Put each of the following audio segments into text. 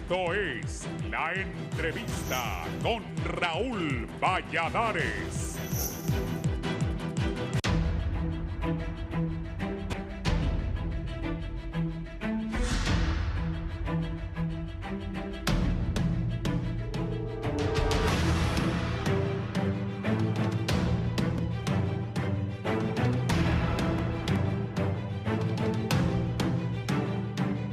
Esto es La Entrevista con Raúl Valladares.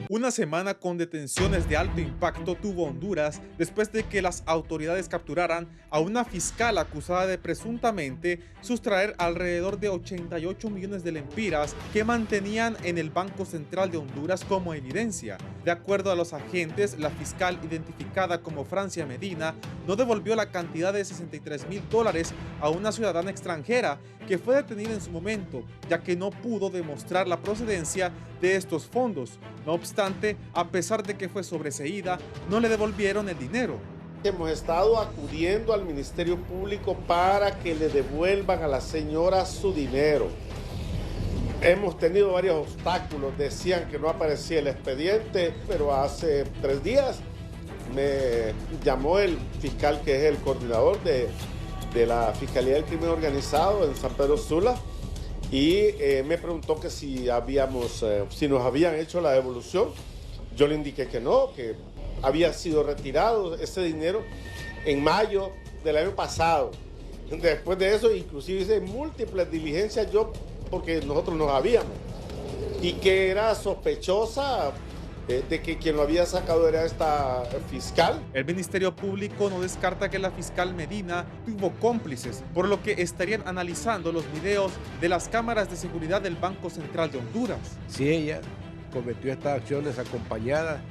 Una semana con detenciones de alto impacto tuvo Honduras después de que las autoridades capturaran a una fiscal acusada de presuntamente sustraer alrededor de 88 millones de lempiras que mantenían en el Banco Central de Honduras como evidencia. De acuerdo a los agentes, la fiscal, identificada como Francia Medina, no devolvió la cantidad de $63,000 a una ciudadana extranjera que fue detenida en su momento, ya que no pudo demostrar la procedencia de estos fondos. No obstante, a pesar de que fue sobreseída, no le devolvieron el dinero. Hemos estado acudiendo al Ministerio Público para que le devuelvan a la señora su dinero. Hemos tenido varios obstáculos, decían que no aparecía el expediente, pero hace 3 días me llamó el fiscal, que es el coordinador de la Fiscalía del Crimen Organizado en San Pedro Sula, y me preguntó que si nos habían hecho la devolución. Yo le indiqué que no, que había sido retirado ese dinero en mayo del año pasado. Después de eso, inclusive hice múltiples diligencias yo, porque nosotros no sabíamos, y que era sospechosa de que quien lo había sacado era esta fiscal. El Ministerio Público no descarta que la fiscal Medina tuvo cómplices, por lo que estarían analizando los videos de las cámaras de seguridad del Banco Central de Honduras. Si ella cometió estas acciones acompañada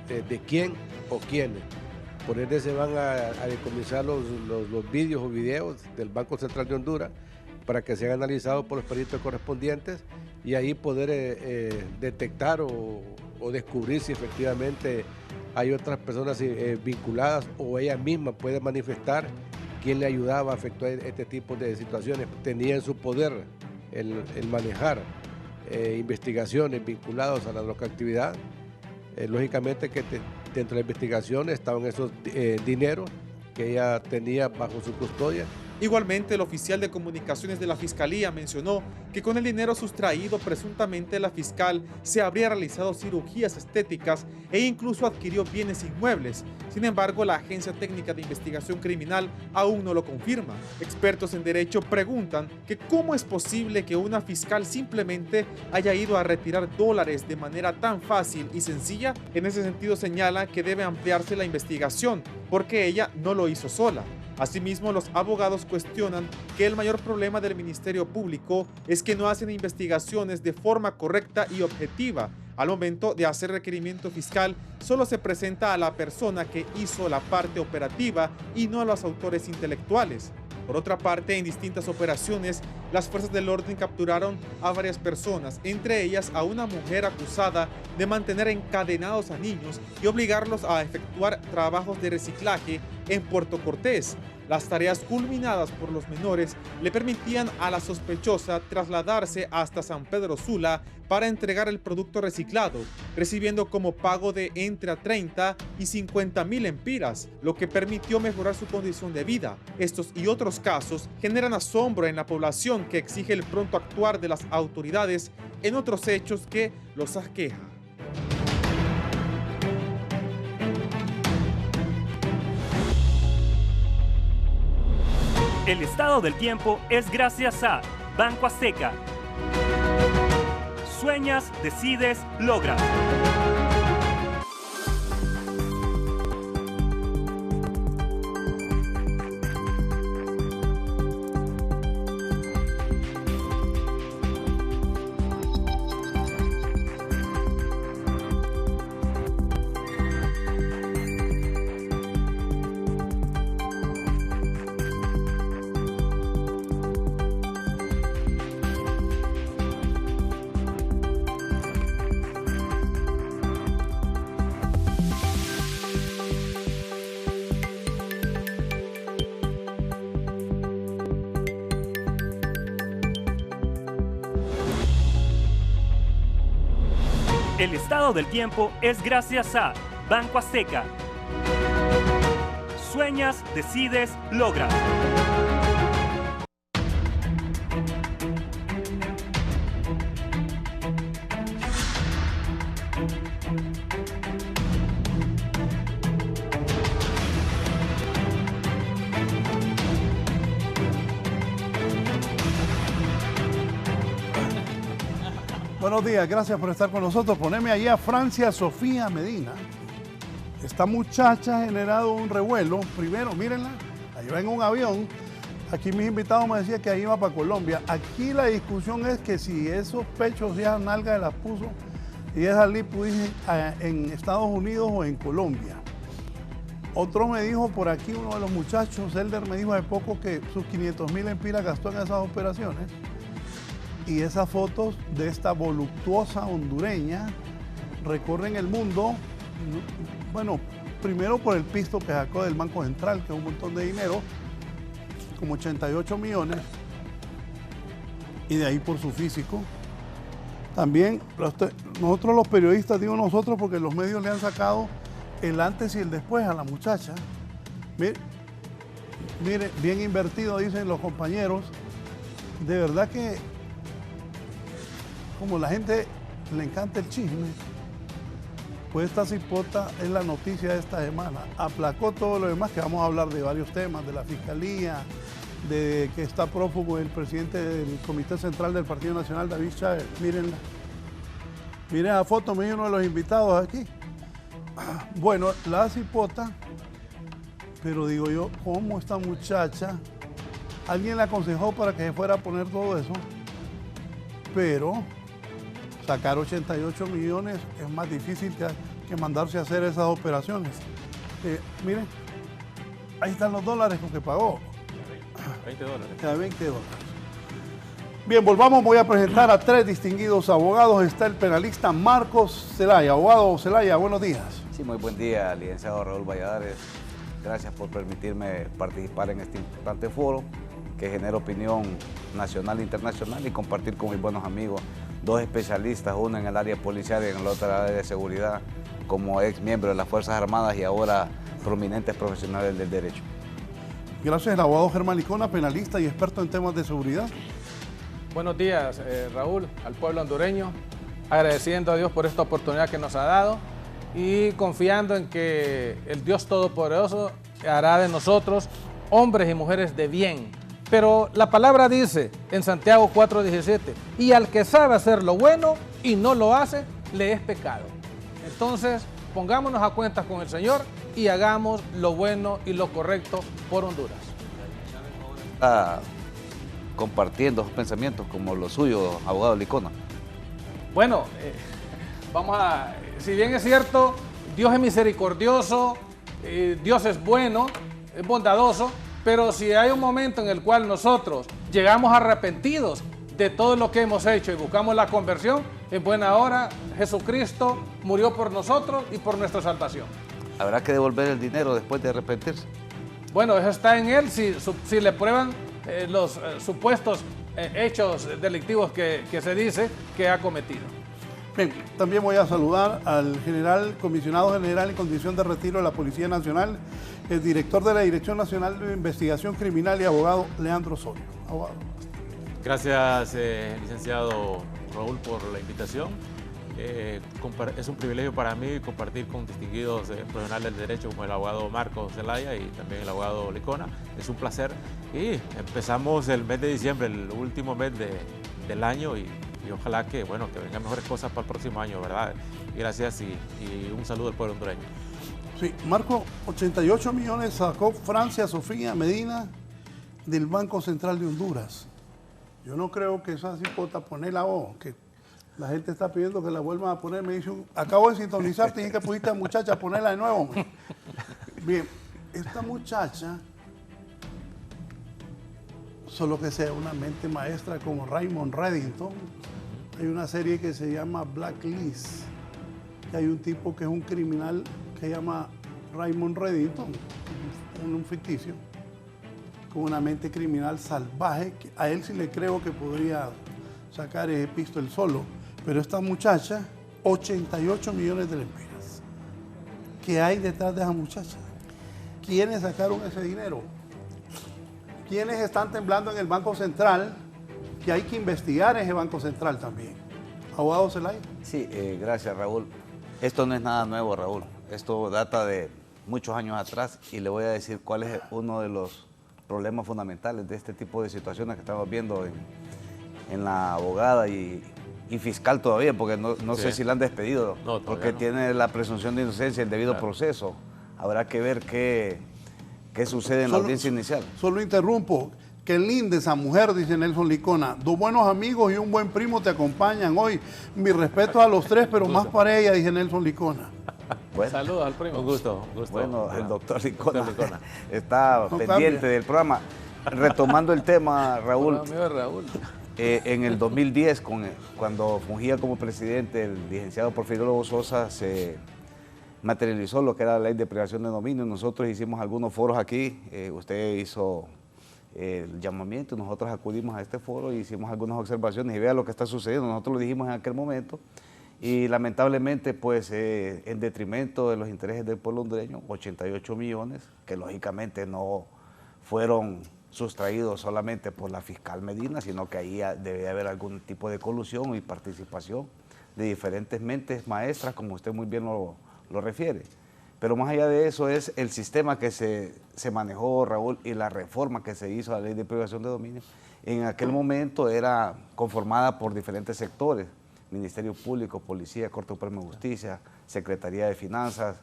de quién o quiénes. Por ende se van a decomisar los vídeos o videos del Banco Central de Honduras para que sean analizados por los peritos correspondientes y ahí poder detectar o descubrir si efectivamente hay otras personas vinculadas, o ella misma puede manifestar quién le ayudaba a efectuar este tipo de situaciones. Tenía en su poder el manejar investigaciones vinculadas a la drogoactividad. Lógicamente que dentro de la investigación estaban esos dineros que ella tenía bajo su custodia. Igualmente, el oficial de comunicaciones de la Fiscalía mencionó que con el dinero sustraído presuntamente la fiscal se habría realizado cirugías estéticas e incluso adquirió bienes inmuebles. Sin embargo, la Agencia Técnica de Investigación Criminal aún no lo confirma. Expertos en derecho preguntan que cómo es posible que una fiscal simplemente haya ido a retirar dólares de manera tan fácil y sencilla. En ese sentido, señala que debe ampliarse la investigación porque ella no lo hizo sola. Asimismo, los abogados cuestionan que el mayor problema del Ministerio Público es que no hacen investigaciones de forma correcta y objetiva. Al momento de hacer requerimiento fiscal, solo se presenta a la persona que hizo la parte operativa y no a los autores intelectuales. Por otra parte, en distintas operaciones, las fuerzas del orden capturaron a varias personas, entre ellas a una mujer acusada de mantener encadenados a niños y obligarlos a efectuar trabajos de reciclaje en Puerto Cortés. Las tareas culminadas por los menores le permitían a la sospechosa trasladarse hasta San Pedro Sula para entregar el producto reciclado, recibiendo como pago de entre 30 y 50,000 lempiras, lo que permitió mejorar su condición de vida. Estos y otros casos generan asombro en la población, que exige el pronto actuar de las autoridades en otros hechos que los aqueja. El estado del tiempo es gracias a Banco Azteca. Sueñas, decides, logras. El estado del tiempo es gracias a Banco Azteca. Sueñas, decides, logras. Buenos días, gracias por estar con nosotros. Poneme ahí a Francia Sofía Medina. Esta muchacha ha generado un revuelo. Primero, mírenla, ahí va en un avión. Aquí mis invitados me decían que ahí iba para Colombia. Aquí la discusión es que si esos pechos y esas nalgas las puso y esa lipo dice en Estados Unidos o en Colombia. Otro me dijo por aquí, uno de los muchachos, Elder, me dijo hace poco que sus 500.000 empiras gastó en esas operaciones. Y esas fotos de esta voluptuosa hondureña recorren el mundo, bueno, primero por el pisto que sacó del Banco Central, que es un montón de dinero, como 88 millones, y de ahí por su físico. También, nosotros los periodistas, digo nosotros porque los medios le han sacado el antes y el después a la muchacha. Mire, bien invertido, dicen los compañeros. De verdad que como la gente le encanta el chisme, pues esta cipota es la noticia de esta semana. Aplacó todo lo demás, que vamos a hablar de varios temas, de la fiscalía, de que está prófugo el presidente del Comité Central del Partido Nacional, David Chávez. Mírenla. Miren la foto, me dijo uno de los invitados aquí. Bueno, la cipota, pero digo yo, ¿cómo esta muchacha? Alguien le aconsejó para que se fuera a poner todo eso, pero sacar 88 millones es más difícil que mandarse a hacer esas operaciones. Miren, ahí están los dólares con que pagó. 20 dólares. Ya, 20 dólares. Bien, volvamos, voy a presentar a tres distinguidos abogados. Está el penalista Marcos Zelaya. Abogado Zelaya, buenos días. Sí, muy buen día, licenciado Raúl Valladares. Gracias por permitirme participar en este importante foro que genera opinión nacional e internacional y compartir con mis buenos amigos, dos especialistas, uno en el área policial y en la otra área de seguridad, como ex miembro de las Fuerzas Armadas y ahora prominentes profesionales del derecho. Gracias, el abogado Germán Licona, penalista y experto en temas de seguridad. Buenos días, Raúl, al pueblo hondureño, agradeciendo a Dios por esta oportunidad que nos ha dado y confiando en que el Dios Todopoderoso hará de nosotros hombres y mujeres de bien. Pero la palabra dice en Santiago 4:17, y al que sabe hacer lo bueno y no lo hace, le es pecado. Entonces, pongámonos a cuentas con el Señor y hagamos lo bueno y lo correcto por Honduras. Está compartiendo sus pensamientos como los suyos, abogado Licona. Bueno, si bien es cierto, Dios es misericordioso, Dios es bueno, es bondadoso, pero si hay un momento en el cual nosotros llegamos arrepentidos de todo lo que hemos hecho y buscamos la conversión, en buena hora Jesucristo murió por nosotros y por nuestra salvación. ¿Habrá que devolver el dinero después de arrepentirse? Bueno, eso está en él, si le prueban los supuestos hechos delictivos que se dice que ha cometido. Bien, también voy a saludar al comisionado general en condición de retiro de la Policía Nacional, el director de la Dirección Nacional de Investigación Criminal y abogado Leandro Osorio. Abogado. Gracias, licenciado Raúl, por la invitación. Es un privilegio para mí compartir con distinguidos profesionales del derecho como el abogado Marcos Zelaya y también el abogado Licona. Es un placer y empezamos el mes de diciembre, el último mes del año y ojalá que vengan mejores cosas para el próximo año, ¿verdad? Y gracias y un saludo al pueblo hondureño. Sí, Marco, 88 millones sacó Francia Sofía Medina del Banco Central de Honduras. Yo no creo que esa cipota ponerla que la gente está pidiendo que la vuelvan a poner. Me dice, acabo de sintonizarte y dije que pudiste, muchacha, ponerla de nuevo. Bien, esta muchacha, solo que sea una mente maestra como Raymond Reddington. Hay una serie que se llama Blacklist. Y hay un tipo que es un criminal que se llama Raymond Reddington, un ficticio, con una mente criminal salvaje. Que a él sí le creo que podría sacar ese pisto solo. Pero esta muchacha, 88 millones de lempiras. ¿Qué hay detrás de esa muchacha? ¿Quiénes sacaron ese dinero? ¿Quiénes están temblando en el Banco Central? Que hay que investigar ese Banco Central también. Abogado Zelaya. Sí, gracias, Raúl. Esto no es nada nuevo, Raúl. Esto data de muchos años atrás y le voy a decir cuál es uno de los problemas fundamentales de este tipo de situaciones que estamos viendo en la abogada y fiscal todavía, porque no Sí. sé si la han despedido, No, porque no. tiene la presunción de inocencia y el debido proceso. Habrá que ver qué sucede en la audiencia inicial. Solo interrumpo. Qué linda esa mujer, dice Nelson Licona. Dos buenos amigos y un buen primo te acompañan hoy. Mi respeto a los tres, pero más para ella, dice Nelson Licona. Bueno, Saludos al primo. Un gusto, un gusto. bueno, el doctor Licona, Doctor Licona. está No pendiente cambia. del programa. Retomando el tema, Raúl, Hola, amigo de Raúl. en el 2010, cuando fungía como presidente el licenciado Porfirio Lobo Sosa, se materializó lo que era la ley de privación de dominio. Nosotros hicimos algunos foros aquí, usted hizo el llamamiento, nosotros acudimos a este foro y hicimos algunas observaciones y vea lo que está sucediendo. Nosotros lo dijimos en aquel momento y lamentablemente pues en detrimento de los intereses del pueblo hondureño, 88 millones que lógicamente no fueron sustraídos solamente por la fiscal Medina, sino que ahí debe haber algún tipo de colusión y participación de diferentes mentes maestras, como usted muy bien lo refiere. Pero más allá de eso es el sistema que se manejó, Raúl, y la reforma que se hizo a la ley de privación de dominio. En aquel momento era conformada por diferentes sectores, Ministerio Público, Policía, Corte Suprema de Justicia, Secretaría de Finanzas,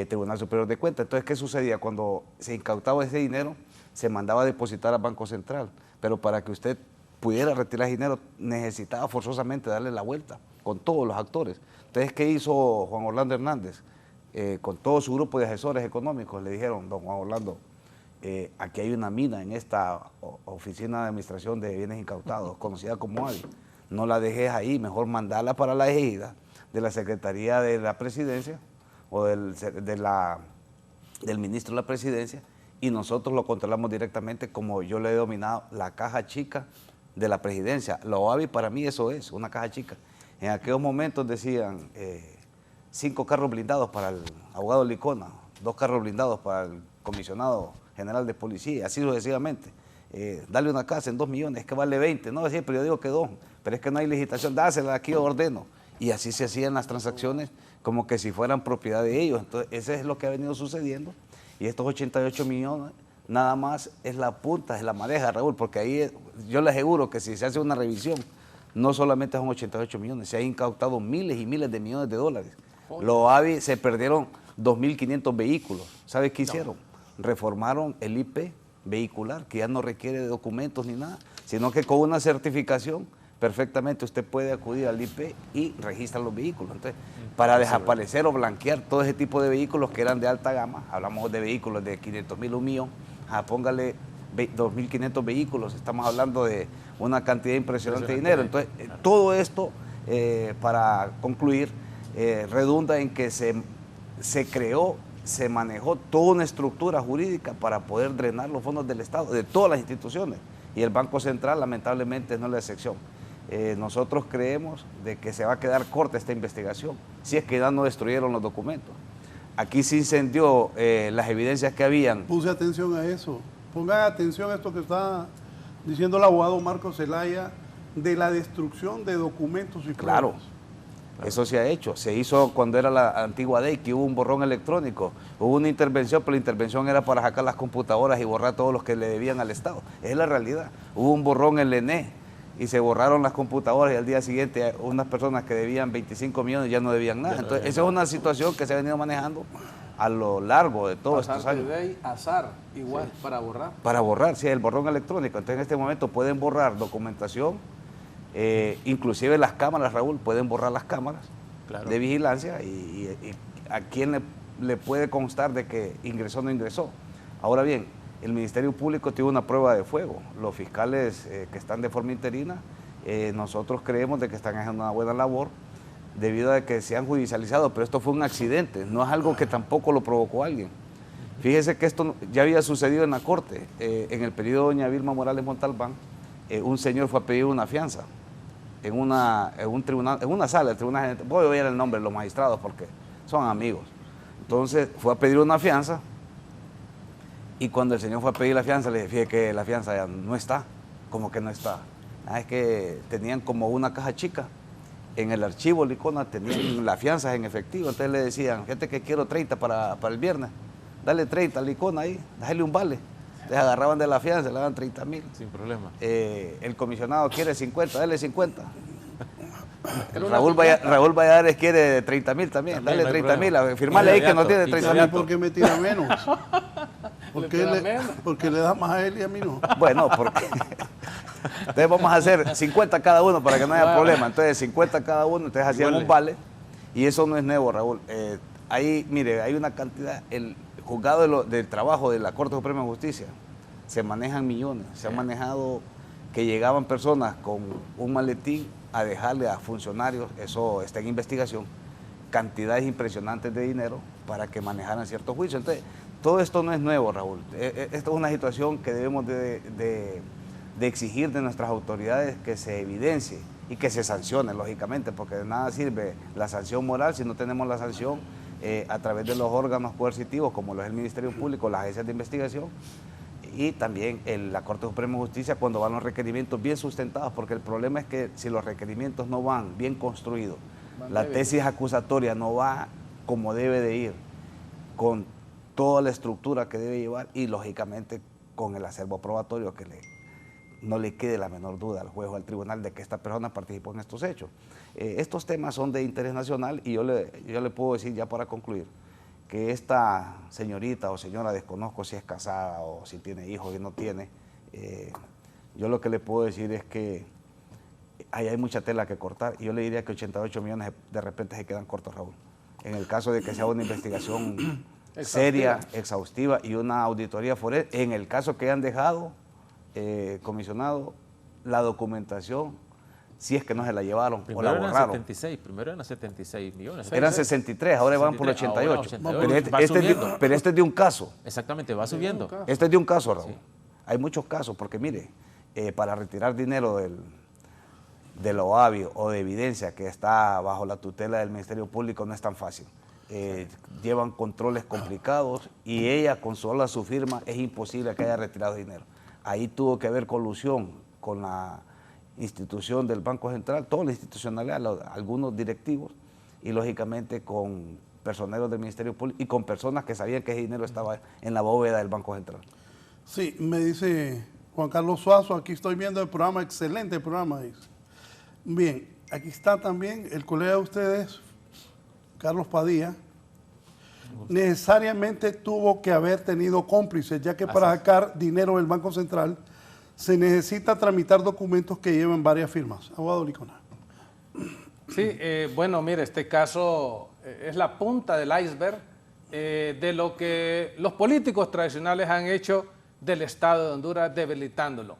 Tribunal Superior de Cuentas. Entonces, ¿qué sucedía? Cuando se incautaba ese dinero, se mandaba a depositar al Banco Central, pero para que usted pudiera retirar dinero necesitaba forzosamente darle la vuelta con todos los actores. Entonces, ¿qué hizo Juan Orlando Hernández? Con todo su grupo de asesores económicos le dijeron, don Juan Orlando, aquí hay una mina en esta Oficina de Administración de Bienes Incautados, conocida como ADI. No la dejes ahí, mejor mandala para la ejida de la Secretaría de la Presidencia o del Ministro de la Presidencia y nosotros lo controlamos directamente, como yo le he denominado la caja chica de la Presidencia. La OAVI para mí eso es, una caja chica. En aquellos momentos decían 5 carros blindados para el abogado Licona, 2 carros blindados para el comisionado general de policía, así sucesivamente. Dale una casa en 2 millones, es que vale 20, no, siempre yo digo que 2, pero es que no hay licitación, dásela, aquí yo ordeno. Y así se hacían las transacciones como que si fueran propiedad de ellos. Entonces, eso es lo que ha venido sucediendo. Y estos 88 millones nada más es la punta, es la madeja, Raúl, porque ahí yo le aseguro que si se hace una revisión, no solamente son 88 millones, se han incautado miles y miles de millones de dólares. Los AVI se perdieron 2.500 vehículos. ¿Sabes qué hicieron? Reformaron el IP vehicular, que ya no requiere de documentos ni nada, sino que con una certificación perfectamente usted puede acudir al IP y registrar los vehículos. Entonces, para desaparecer o blanquear todo ese tipo de vehículos que eran de alta gama, hablamos de vehículos de 500.000 a 1 millón, póngale 2.500 vehículos, estamos hablando de una cantidad impresionante de dinero. Entonces, todo esto, para concluir, redunda en que se creó, se manejó toda una estructura jurídica para poder drenar los fondos del Estado, de todas las instituciones, y el Banco Central lamentablemente no es la excepción. Nosotros creemos de que se va a quedar corta esta investigación, si es que ya no destruyeron los documentos. Aquí se incendió las evidencias que habían. Puse atención a eso. Pongan atención a esto que está diciendo el abogado Marcos Zelaya de la destrucción de documentos y pruebas. Claro. Eso se ha hecho. Se hizo cuando era la antigua DEI, que hubo un borrón electrónico. Hubo una intervención, pero la intervención era para sacar las computadoras y borrar todos los que le debían al Estado. Es la realidad. Hubo un borrón en el ENE y se borraron las computadoras y al día siguiente unas personas que debían 25 millones ya no debían nada. Entonces, esa es una situación que se ha venido manejando a lo largo de todos estos años. De azar, igual, para borrar. Para borrar, sí, el borrón electrónico. Entonces, en este momento pueden borrar documentación, inclusive las cámaras, Raúl, pueden borrar las cámaras de vigilancia y a quién le puede constar de que ingresó o no ingresó. Ahora bien, el Ministerio Público tiene una prueba de fuego. Los fiscales que están de forma interina, nosotros creemos de que están haciendo una buena labor debido a que se han judicializado, pero esto fue un accidente, no es algo que tampoco lo provocó alguien. Fíjese que esto ya había sucedido en la Corte. En el periodo de doña Vilma Morales Montalbán, un señor fue a pedir una fianza en un tribunal, en una sala del tribunal. Voy a oír el nombre de los magistrados porque son amigos. Entonces fue a pedir una fianza y cuando el señor fue a pedir la fianza le dije, fíjate que la fianza ya no está, como que no está. Es que tenían como una caja chica. En el archivo Licona tenían las fianzas en efectivo, entonces le decían, fíjate que quiero 30 para el viernes, dale 30 al Licona ahí, déjale un vale. Entonces agarraban de la fianza, le daban 30,000. Sin problema. El comisionado quiere 50, dale 50. Raúl Valladares quiere 30,000 también, dale no hay 30,000, firmale ahí que no tiene 30,000. ¿Por qué me tira menos? Porque le da más a él y a mí no. Bueno, porque... Entonces vamos a hacer 50 cada uno para que no haya problema. Entonces 50 cada uno, entonces hacían un vale. Y eso no es nuevo, Raúl. Mire, hay una cantidad, el juzgado del trabajo de la Corte Suprema de Justicia, se manejan millones. Se han manejado que llegaban personas con un maletín a dejarle a funcionarios, eso está en investigación, cantidades impresionantes de dinero para que manejaran ciertos juicios. Entonces, todo esto no es nuevo, Raúl. Esto es una situación que debemos de exigir de nuestras autoridades que se evidencie y que se sancione, lógicamente, porque de nada sirve la sanción moral si no tenemos la sanción a través de los órganos coercitivos, como lo es el Ministerio Público, las agencias de investigación, y también la Corte Suprema de Justicia cuando van los requerimientos bien sustentados, porque el problema es que si los requerimientos no van bien construidos, la tesis acusatoria no va como debe de ir, con toda la estructura que debe llevar y lógicamente con el acervo probatorio que no le quede la menor duda al juez o al tribunal de que esta persona participó en estos hechos. Estos temas son de interés nacional y yo le puedo decir ya para concluir que esta señorita o señora, desconozco si es casada o si tiene hijos y no tiene, yo lo que le puedo decir es que ahí hay mucha tela que cortar y yo le diría que 88 millones de repente se quedan cortos, Raúl. En el caso de que sea una investigación seria, exhaustiva y una auditoría forense, en el caso que hayan dejado, comisionado, la documentación, si es que no se la llevaron o la borraron. Primero eran 76 millones. Eran 63, ahora van por 88. Pero este es de un caso. Exactamente, va subiendo. Este es de un caso, Raúl. Sí. Hay muchos casos, porque mire, para retirar dinero del OAVI o de evidencia que está bajo la tutela del Ministerio Público no es tan fácil. Llevan controles complicados y ella con sola su firma es imposible que haya retirado dinero. Ahí tuvo que haber colusión con la institución del Banco Central, toda la institucionalidad, algunos directivos y lógicamente con personeros del Ministerio Público y con personas que sabían que ese dinero estaba en la bóveda del Banco Central. Sí, me dice Juan Carlos Suazo, aquí estoy viendo el programa, excelente programa, dice. Bien, aquí está también el colega de ustedes, Carlos Padilla, necesariamente tuvo que haber tenido cómplices, ya que para sacar dinero del Banco Central se necesita tramitar documentos que lleven varias firmas. Abogado Licona. Sí, bueno, mire, este caso es la punta del iceberg de lo que los políticos tradicionales han hecho del Estado de Honduras, debilitándolo.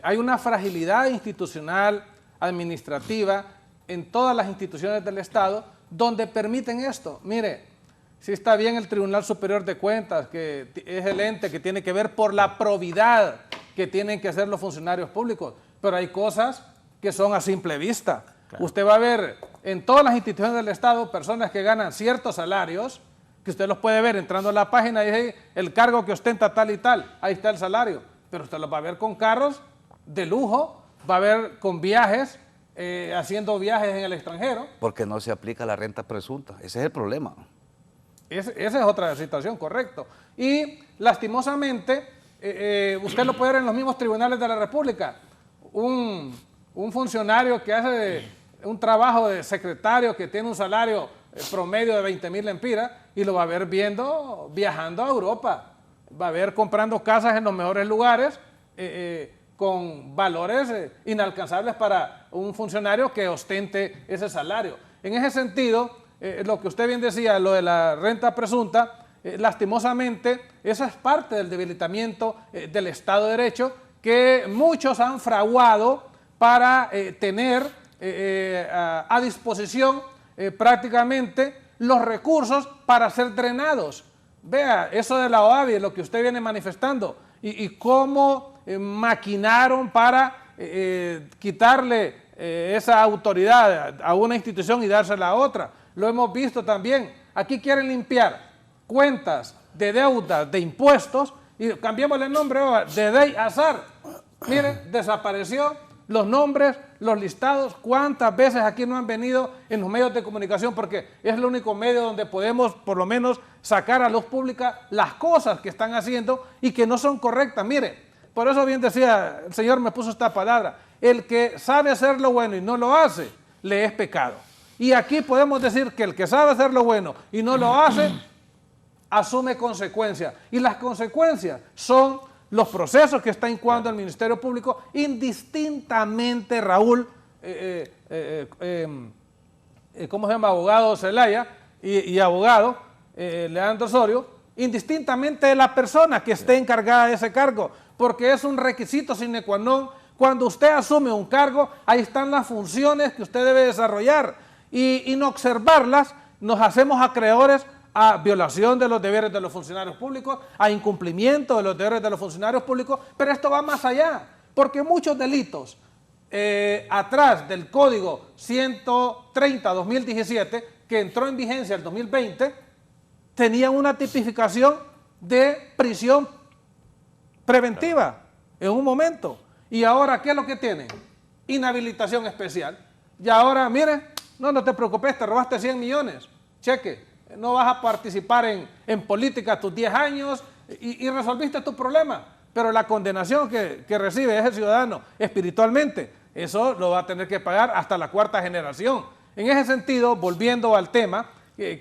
Hay una fragilidad institucional, administrativa, en todas las instituciones del Estado, donde permiten esto. Mire, sí está bien el Tribunal Superior de Cuentas, que es el ente que tiene que ver por la probidad que tienen que hacer los funcionarios públicos, pero hay cosas que son a simple vista. Claro. Usted va a ver en todas las instituciones del Estado personas que ganan ciertos salarios, que usted los puede ver entrando a la página y dice el cargo que ostenta tal y tal, ahí está el salario, pero usted los va a ver con carros de lujo, va a ver con viajes, haciendo viajes en el extranjero. Porque no se aplica la renta presunta, ese es el problema. Esa es otra situación, correcto. Y lastimosamente, usted lo puede ver en los mismos tribunales de la República. Un funcionario que hace un trabajo de secretario que tiene un salario promedio de 20,000 lempiras y lo va a ver viajando a Europa. Va a ver comprando casas en los mejores lugares con valores inalcanzables para un funcionario que ostente ese salario. En ese sentido, lo que usted bien decía, lo de la renta presunta, lastimosamente, eso es parte del debilitamiento del Estado de Derecho que muchos han fraguado para tener a disposición prácticamente los recursos para ser drenados. Vea, eso de la OAVI, lo que usted viene manifestando, y cómo maquinaron para quitarle esa autoridad a una institución y dársela a otra. Lo hemos visto también. Aquí quieren limpiar cuentas de deuda de impuestos, y cambiémosle el nombre ahora, de Dey Azar. Miren, desapareció los nombres, los listados. ¿Cuántas veces aquí no han venido en los medios de comunicación? Porque es el único medio donde podemos por lo menos sacar a luz pública las cosas que están haciendo y que no son correctas. Mire, por eso bien decía, el Señor me puso esta palabra, el que sabe hacer lo bueno y no lo hace, le es pecado. Y aquí podemos decir que el que sabe hacer lo bueno y no lo hace, asume consecuencias. Y las consecuencias son los procesos que está incoando el Ministerio Público, indistintamente, Raúl, ¿cómo se llama? Abogado Zelaya y abogado Leandro Osorio, indistintamente de la persona que esté encargada de ese cargo, porque es un requisito sine qua non. Cuando usted asume un cargo, ahí están las funciones que usted debe desarrollar, y no observarlas, nos hacemos acreedores a violación de los deberes de los funcionarios públicos, a incumplimiento de los deberes de los funcionarios públicos, pero esto va más allá, porque muchos delitos atrás del Código 130-2017, que entró en vigencia el 2020, tenían una tipificación de prisión preventiva en un momento. Y ahora, ¿qué es lo que tienen? Inhabilitación especial. Y ahora, mire, no te preocupes, te robaste 100 millones, cheque. No vas a participar en política tus 10 años y resolviste tu problema. Pero la condenación que recibe ese ciudadano espiritualmente, eso lo va a tener que pagar hasta la 4ª generación. En ese sentido, volviendo al tema,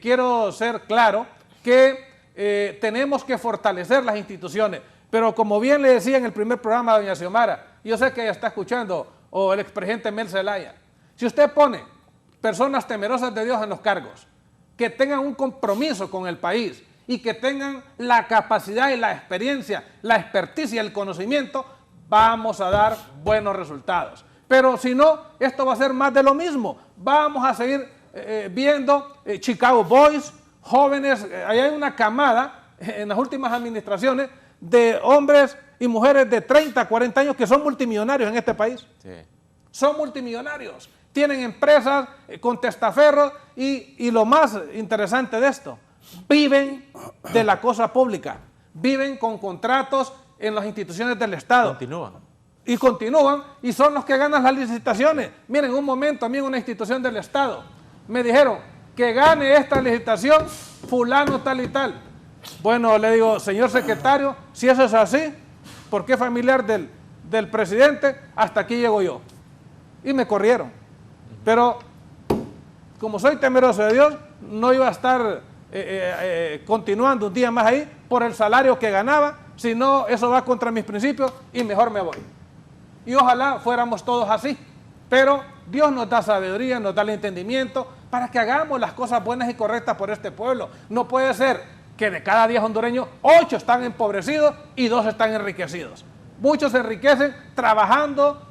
quiero ser claro que tenemos que fortalecer las instituciones. Pero como bien le decía en el primer programa a doña Xiomara, yo sé que ella está escuchando, o el expresidente Mel Zelaya, si usted pone personas temerosas de Dios en los cargos, que tengan un compromiso con el país y que tengan la capacidad y la experiencia, la experticia y el conocimiento, vamos a dar buenos resultados. Pero si no, esto va a ser más de lo mismo. Vamos a seguir viendo Chicago Boys, jóvenes, ahí hay una camada en las últimas administraciones de hombres y mujeres de 30, 40 años que son multimillonarios en este país. Sí. Son multimillonarios. Tienen empresas con testaferros y lo más interesante de esto, viven de la cosa pública, viven con contratos en las instituciones del Estado. Continúan y son los que ganan las licitaciones. Miren, un momento a mí en una institución del Estado me dijeron que gane esta licitación fulano tal y tal. Bueno, le digo, señor secretario, si eso es así, ¿por qué familiar del presidente? Hasta aquí llego yo. Y me corrieron. Pero como soy temeroso de Dios, no iba a estar continuando un día más ahí por el salario que ganaba, sino eso va contra mis principios y mejor me voy. Y ojalá fuéramos todos así, pero Dios nos da sabiduría, nos da el entendimiento para que hagamos las cosas buenas y correctas por este pueblo. No puede ser que de cada 10 hondureños, 8 están empobrecidos y 2 están enriquecidos. Muchos se enriquecen trabajando,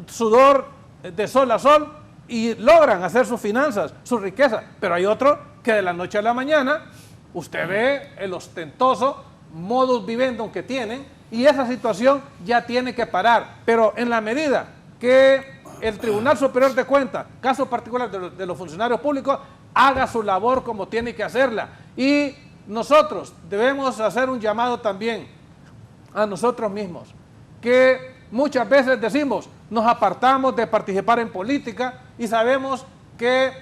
sudor de sol a sol, y logran hacer sus finanzas, su riqueza, pero hay otros que de la noche a la mañana usted ve el ostentoso modus vivendi que tienen y esa situación ya tiene que parar. Pero en la medida que el Tribunal Superior de Cuentas, caso particular de los funcionarios públicos, haga su labor como tiene que hacerla, y nosotros debemos hacer un llamado también a nosotros mismos, que muchas veces decimos, nos apartamos de participar en política y sabemos que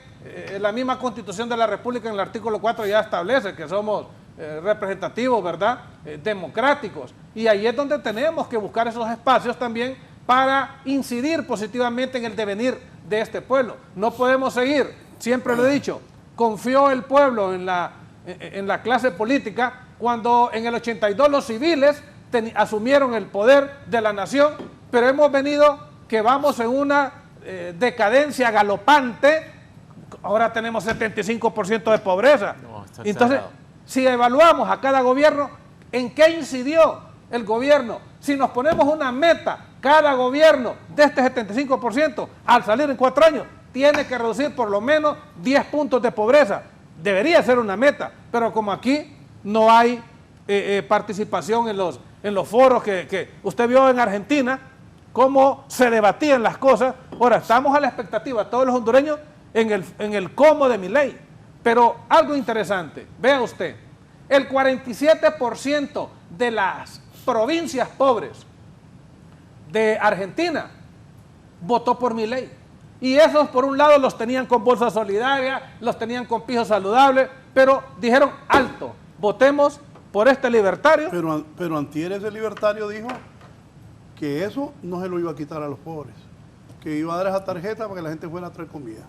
la misma Constitución de la República en el artículo 4 ya establece que somos representativos, ¿verdad? Democráticos. Y ahí es donde tenemos que buscar esos espacios también para incidir positivamente en el devenir de este pueblo. No podemos seguir, siempre lo he dicho, confió el pueblo en la clase política cuando en el 82 los civiles asumieron el poder de la nación, pero hemos venido que vamos en una decadencia galopante. Ahora tenemos 75% de pobreza. No, entonces, si evaluamos a cada gobierno, ¿en qué incidió el gobierno? Si nos ponemos una meta, cada gobierno de este 75%, al salir en 4 años, tiene que reducir por lo menos 10 puntos de pobreza. Debería ser una meta, pero como aquí no hay participación en los foros que usted vio en Argentina, cómo se debatían las cosas. Ahora estamos a la expectativa, todos los hondureños, en el cómo de Milei. Pero algo interesante, vea usted, El 47% de las provincias pobres de Argentina votó por Milei. Y esos, por un lado, los tenían con bolsa solidaria, los tenían con piso saludable, pero dijeron, alto, votemos por este libertario. Pero antier ese libertario dijo que eso no se lo iba a quitar a los pobres, que iba a dar esa tarjeta para que la gente fuera a traer comida.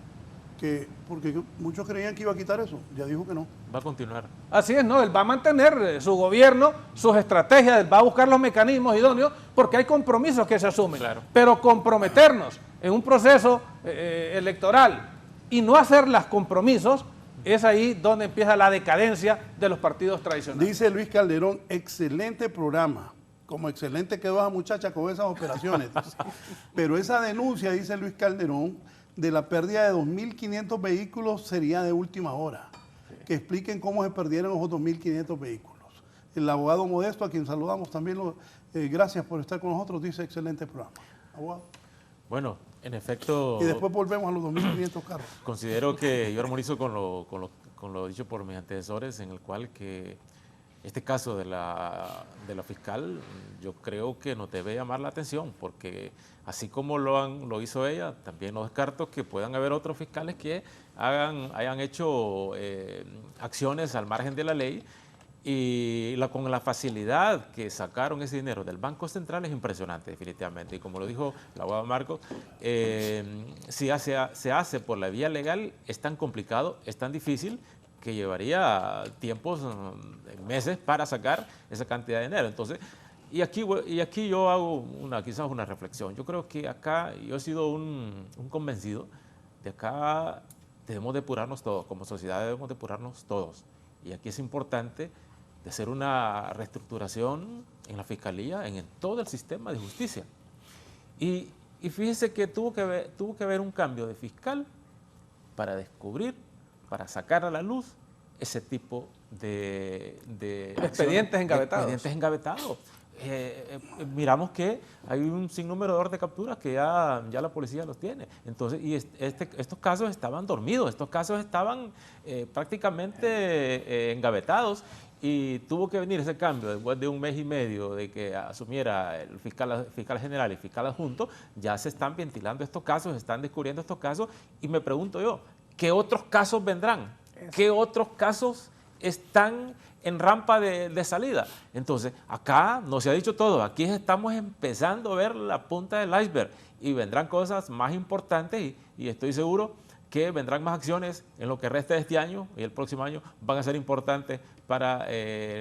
Porque muchos creían que iba a quitar eso, ya dijo que no. Va a continuar. Así es, ¿no? Él va a mantener su gobierno, sus estrategias, él va a buscar los mecanismos idóneos porque hay compromisos que se asumen. Claro. Pero comprometernos en un proceso electoral y no hacer los compromisos, es ahí donde empieza la decadencia de los partidos tradicionales. Dice Luis Calderón, excelente programa. Como excelente quedó esa muchacha con esas operaciones. Pero esa denuncia, dice Luis Calderón, de la pérdida de 2.500 vehículos sería de última hora. Sí. Que expliquen cómo se perdieron esos 2.500 vehículos. El abogado Modesto, a quien saludamos también, gracias por estar con nosotros, dice excelente programa. Abogado. Bueno, en efecto... Y después volvemos a los 2.500 carros. Considero que yo armonizo con lo dicho por mis antecesores, en el cual que este caso de la fiscal, yo creo que nos debe llamar la atención, porque así como lo hizo ella, también no descarto que puedan haber otros fiscales que hayan hecho acciones al margen de la ley, y con la facilidad que sacaron ese dinero del Banco Central es impresionante, definitivamente. Y como lo dijo el abogado Marcos, si se hace por la vía legal, es tan complicado, es tan difícil, que llevaría tiempos, meses, para sacar esa cantidad de dinero. Entonces, y aquí yo hago quizás una reflexión. Yo creo que acá, yo he sido un convencido de acá debemos depurarnos todos, como sociedad debemos depurarnos todos. Y aquí es importante de hacer una reestructuración en la Fiscalía, en todo el sistema de justicia. Y fíjese que tuvo que haber un cambio de fiscal para descubrir, para sacar a la luz ese tipo de expedientes engavetados. Expedientes engavetados. Miramos que hay un sinnúmero de orden de capturas que ya la policía los tiene. Entonces, y estos casos estaban dormidos, estos casos estaban prácticamente engavetados, y tuvo que venir ese cambio después de un mes y medio de que asumiera el fiscal general y el fiscal adjunto. Ya se están ventilando estos casos, se están descubriendo estos casos, y me pregunto yo, ¿qué otros casos vendrán? ¿Qué otros casos están en rampa de salida? Entonces, acá no se ha dicho todo, aquí estamos empezando a ver la punta del iceberg, y vendrán cosas más importantes, y estoy seguro que vendrán más acciones en lo que resta de este año, y el próximo año van a ser importantes para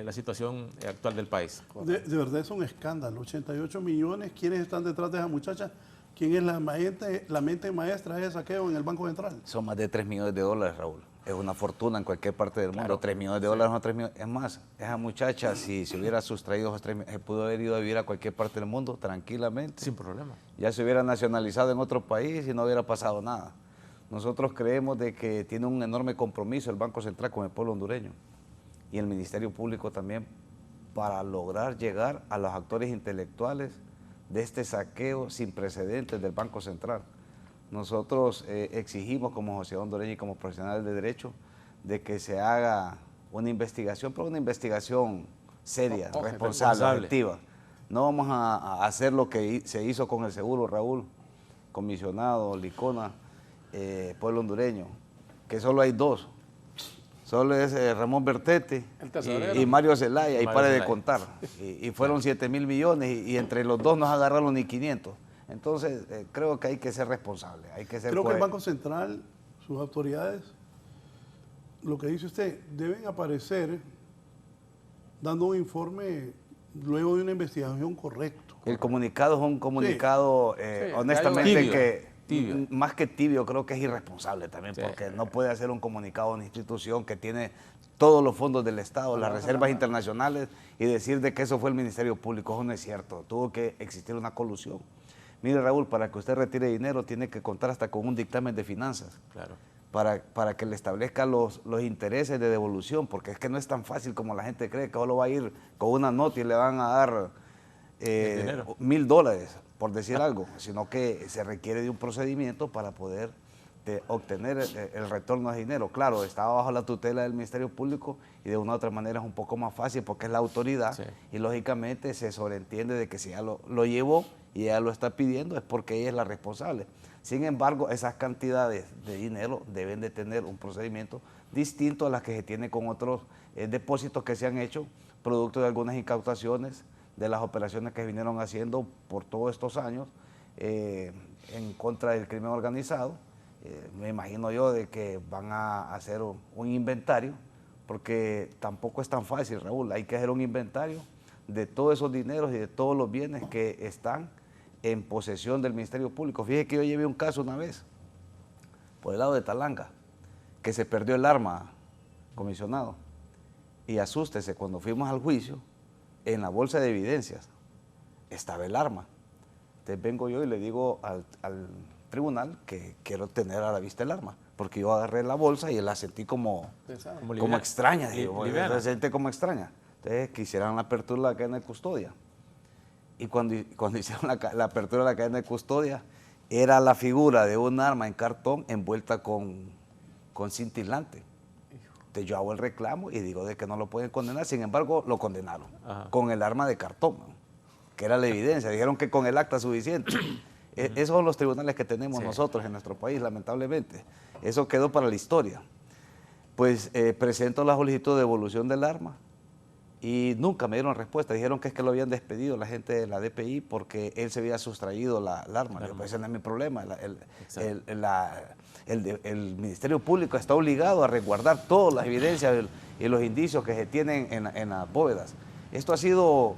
la situación actual del país. De verdad es un escándalo, 88 millones, ¿quiénes están detrás de esa muchacha? ¿Quién es la mente maestra de ese saqueo en el Banco Central? Son más de $3 millones, Raúl. Es una fortuna en cualquier parte del mundo. Claro. $3 millones, no $3 millones. Es más, esa muchacha, si se hubiera sustraído esos 3 millones, se pudo haber ido a vivir a cualquier parte del mundo tranquilamente. Sin problema. Ya se hubiera nacionalizado en otro país y no hubiera pasado nada. Nosotros creemos de que tiene un enorme compromiso el Banco Central con el pueblo hondureño y el Ministerio Público también, para lograr llegar a los actores intelectuales de este saqueo sin precedentes del Banco Central. Nosotros exigimos como sociedad hondureña y como profesionales de derecho de que se haga una investigación, pero una investigación seria, responsable, objetiva. No vamos a hacer lo que se hizo con el seguro, Raúl, comisionado, Licona, pueblo hondureño, que solo hay dos. Solo es Ramón Bertete y Mario Zelaya, y para de contar. Y fueron 7.000 millones, y entre los dos no agarraron ni 500. Entonces, creo que hay que ser responsable, hay que ser Creo que el Banco Central, sus autoridades, lo que dice usted, deben aparecer dando un informe luego de una investigación correcta. El comunicado es un comunicado, honestamente, tibio. Más que tibio, creo que es irresponsable también, porque no puede hacer un comunicado a una institución que tiene todos los fondos del Estado, las reservas internacionales, y decir de que eso fue el Ministerio Público. Eso no es cierto, tuvo que existir una colusión. Mire, Raúl, para que usted retire dinero tiene que contar hasta con un dictamen de finanzas. Claro. Para que le establezca los intereses de devolución, porque es que no es tan fácil como la gente cree, que solo va a ir con una nota y le van a dar $1.000, por decir algo, sino que se requiere de un procedimiento para poder obtener el retorno de dinero. Claro, estaba bajo la tutela del Ministerio Público y de una u otra manera es un poco más fácil porque es la autoridad, sí, y lógicamente se sobreentiende de que si ella lo llevó y ella lo está pidiendo es porque ella es la responsable. Sin embargo, esas cantidades de dinero deben de tener un procedimiento distinto a las que se tiene con otros depósitos que se han hecho, producto de algunas incautaciones, de las operaciones que vinieron haciendo por todos estos años en contra del crimen organizado. Me imagino yo de que van a hacer un inventario, porque tampoco es tan fácil, Raúl. Hay que hacer un inventario de todos esos dineros y de todos los bienes que están en posesión del Ministerio Público. Fíjese que yo llevé un caso una vez, por el lado de Talanga, que se perdió el arma, comisionado. Y asústese, cuando fuimos al juicio, en la bolsa de evidencias estaba el arma. Entonces vengo yo y le digo al tribunal que quiero tener a la vista el arma, porque yo agarré la bolsa y la sentí como extraña, digo, la sentí como extraña. Entonces quisieran la apertura de la cadena de custodia. Y cuando hicieron la apertura de la cadena de custodia, era la figura de un arma en cartón envuelta con cinta aislante. Entonces yo hago el reclamo y digo de que no lo pueden condenar, sin embargo lo condenaron. Ajá. Con el arma de cartón, que era la evidencia. Dijeron que con el acta suficiente. Esos son los tribunales que tenemos, sí, nosotros en nuestro país, lamentablemente. Eso quedó para la historia. Pues presento la solicitud de devolución del arma y nunca me dieron respuesta. Dijeron que es que lo habían despedido la gente de la DPI porque él se había sustraído la arma. Digo, pues ese no es mi problema. El Ministerio Público está obligado a resguardar todas las evidencias y los indicios que se tienen en las bóvedas. Esto ha sido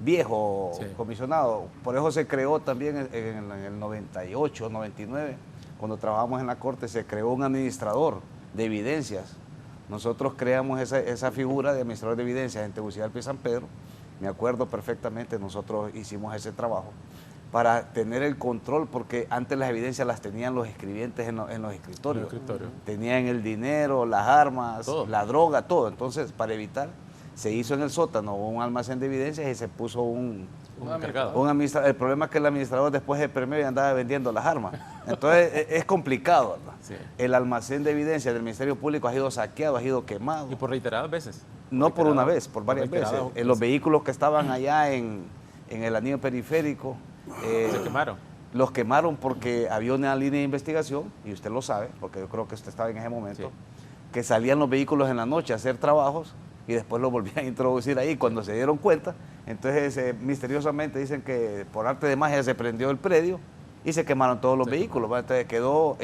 viejo, sí, comisionado. Por eso se creó también en el 98, 99, cuando trabajamos en la Corte, se creó un administrador de evidencias. Nosotros creamos esa figura de administrador de evidencias en Tegucigalpa y San Pedro. Me acuerdo perfectamente, nosotros hicimos ese trabajo para tener el control, porque antes las evidencias las tenían los escribientes en los escritorios. Tenían el dinero, las armas, todo, la droga, todo. Entonces, para evitar, se hizo en el sótano un almacén de evidencias y se puso un administrador. El problema es que el administrador después de premio andaba vendiendo las armas. Entonces es complicado, ¿verdad? Sí. El almacén de evidencias del Ministerio Público ha sido saqueado, ha sido quemado. ¿Y por reiteradas veces? No por una vez, por varias veces. En los vehículos que estaban allá en el anillo periférico. ¿Se quemaron? Los quemaron porque había una línea de investigación, y usted lo sabe, porque yo creo que usted estaba en ese momento, sí, que salían los vehículos en la noche a hacer trabajos y después los volvían a introducir ahí. Cuando se dieron cuenta, entonces misteriosamente dicen que por arte de magia se prendió el predio y se quemaron todos los vehículos. Entonces quedó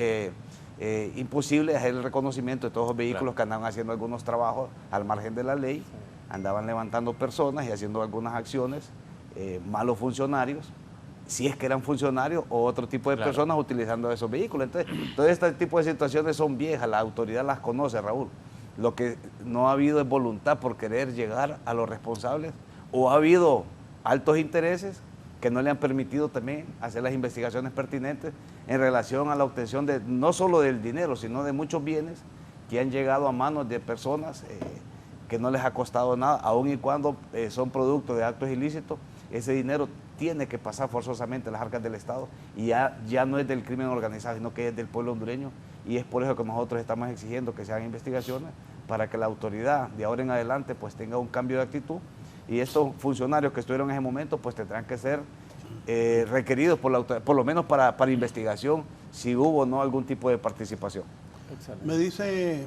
imposible hacer el reconocimiento de todos los vehículos, claro, que andaban haciendo algunos trabajos al margen de la ley, andaban levantando personas y haciendo algunas acciones, malos funcionarios, si es que eran funcionarios o otro tipo de, claro, personas utilizando esos vehículos. Entonces, todo este tipo de situaciones son viejas, la autoridad las conoce, Raúl. Lo que no ha habido es voluntad por querer llegar a los responsables, o ha habido altos intereses que no le han permitido también hacer las investigaciones pertinentes en relación a la obtención de no solo del dinero, sino de muchos bienes que han llegado a manos de personas que no les ha costado nada, aun y cuando son producto de actos ilícitos. Ese dinero tiene que pasar forzosamente a las arcas del Estado y ya no es del crimen organizado, sino que es del pueblo hondureño, y es por eso que nosotros estamos exigiendo que se hagan investigaciones para que la autoridad de ahora en adelante pues tenga un cambio de actitud, y estos funcionarios que estuvieron en ese momento pues tendrán que ser requeridos por la autoridad, por lo menos para investigación, si hubo o no algún tipo de participación. Excelente. Me dice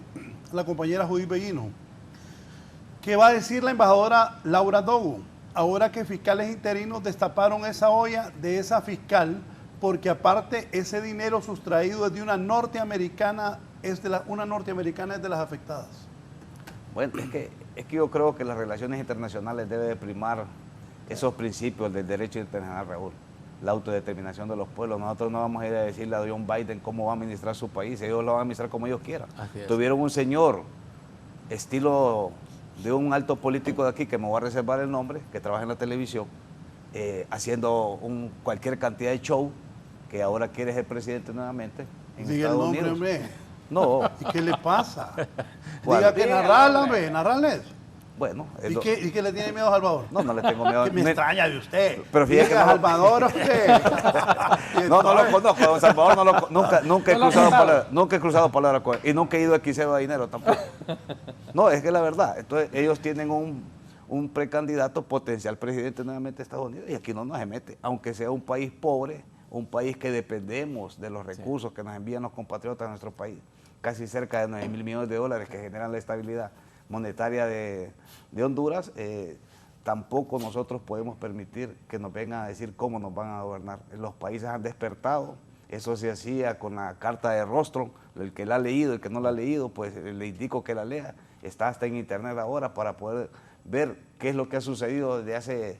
la compañera Judith Bellino, ¿qué va a decir la embajadora Laura Dogo ahora que fiscales interinos destaparon esa olla de esa fiscal? Porque aparte ese dinero sustraído es de una norteamericana, una norteamericana es de las afectadas. Bueno, es que yo creo que las relaciones internacionales deben de primar esos principios del derecho internacional, Raúl. La autodeterminación de los pueblos. Nosotros no vamos a ir a decirle a John Biden cómo va a administrar su país, ellos lo van a administrar como ellos quieran. Tuvieron un señor, estilo de un alto político de aquí, que me voy a reservar el nombre, que trabaja en la televisión, haciendo cualquier cantidad de show, que ahora quiere ser presidente nuevamente en Estados Unidos. Hombre. No. ¿Y qué le pasa? Diga que narrarles. Bueno. ¿Y qué le tiene miedo a Salvador? No, no le tengo miedo. Que me extraña de usted. Pero fíjate que Salvador, usted. no lo conozco, don Salvador nunca he cruzado palabras con él. Y nunca he ido a Quiseo de dinero tampoco. No, es que la verdad, entonces ellos tienen un precandidato potencial presidente nuevamente de Estados Unidos y aquí no se mete, aunque sea un país pobre, un país que dependemos de los recursos que nos envían los compatriotas de nuestro país, casi cerca de 9.000 millones de dólares que generan la estabilidad monetaria de Honduras, tampoco nosotros podemos permitir que nos vengan a decir cómo nos van a gobernar. Los países han despertado, eso se hacía con la carta de Rostron, el que la ha leído, el que no la ha leído, pues le indico que la lea, está hasta en internet ahora para poder ver qué es lo que ha sucedido desde hace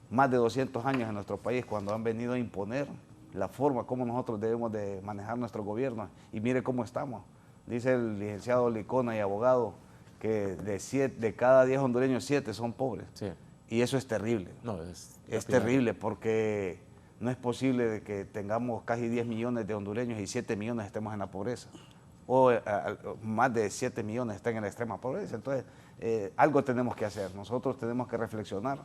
más de 200 años en nuestro país, cuando han venido a imponer la forma como nosotros debemos de manejar nuestro gobierno. Y mire cómo estamos. Dice el licenciado Licona y abogado que de cada 10 hondureños, 7 son pobres. Sí. Y eso es terrible. No, es terrible porque no es posible de que tengamos casi 10 millones de hondureños y 7 millones estemos en la pobreza. O más de 7 millones estén en la extrema pobreza. Entonces, algo tenemos que hacer. Nosotros tenemos que reflexionar.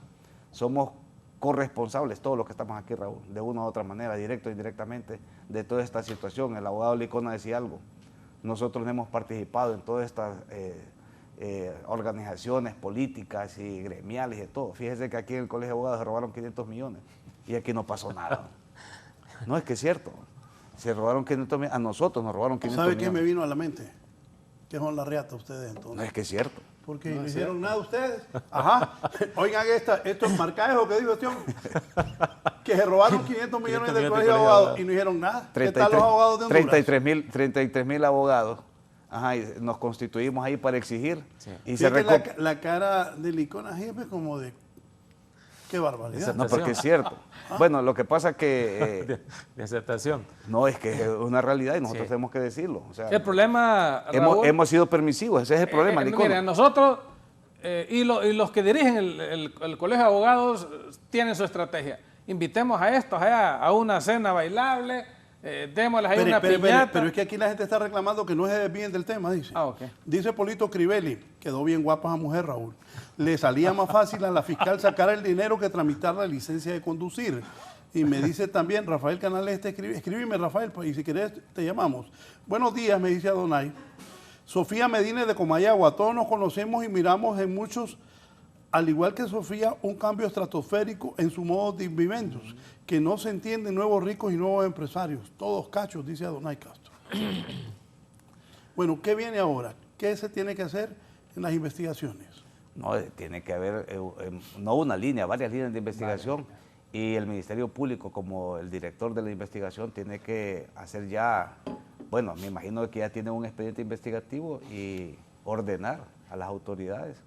Somos corresponsables, todos los que estamos aquí, Raúl, de una u otra manera, directo o indirectamente, de toda esta situación. El abogado Licona decía algo. Nosotros hemos participado en todas estas organizaciones políticas y gremiales y de todo. Fíjese que aquí en el Colegio de Abogados se robaron 500 millones y aquí no pasó nada. No, es que es cierto. Se robaron 500 millones, a nosotros nos robaron 500 millones. ¿Sabe qué me vino a la mente? ¿Qué son las riatas ustedes entonces? No, es que es cierto. Porque no hicieron nada ustedes. Ajá. Oigan estos marcajes que dijo este hombre. Que se robaron 500 millones del Colegio de Abogados y no hicieron nada. ¿Qué tal los abogados de Honduras? 33.000 abogados. Ajá, y nos constituimos ahí para exigir. Sí. Y la cara de Licona siempre como de... Qué barbaridad. No, porque es cierto. Bueno, lo que pasa es que... de aceptación. No, es que es una realidad y nosotros tenemos que decirlo. O sea, el problema, Raúl, hemos sido permisivos, ese es el problema, Licona. Mira, nosotros y los que dirigen el Colegio de Abogados tienen su estrategia. Invitemos a estos a una cena bailable, démosles ahí una piñata. Pero es que aquí la gente está reclamando que no se desvíen del tema, dice. Okay. Dice Polito Crivelli, quedó bien guapa esa mujer, Raúl. Le salía más fácil a la fiscal sacar el dinero que tramitar la licencia de conducir. Y me dice también, Rafael Canales, escríbeme, Rafael, y si querés te llamamos. Buenos días, me dice Adonai. Sofía Medina de Comayagua, todos nos conocemos y miramos en muchos, al igual que Sofía, un cambio estratosférico en su modo de vivendos, que no se entienden nuevos ricos y nuevos empresarios. Todos cachos, dice Adonai Castro. Bueno, ¿qué viene ahora? ¿Qué se tiene que hacer en las investigaciones? No, tiene que haber, no una línea, varias líneas de investigación. Vale. Y el Ministerio Público, como el director de la investigación, tiene que hacer ya, bueno, me imagino que ya tiene un expediente investigativo y ordenar a las autoridades,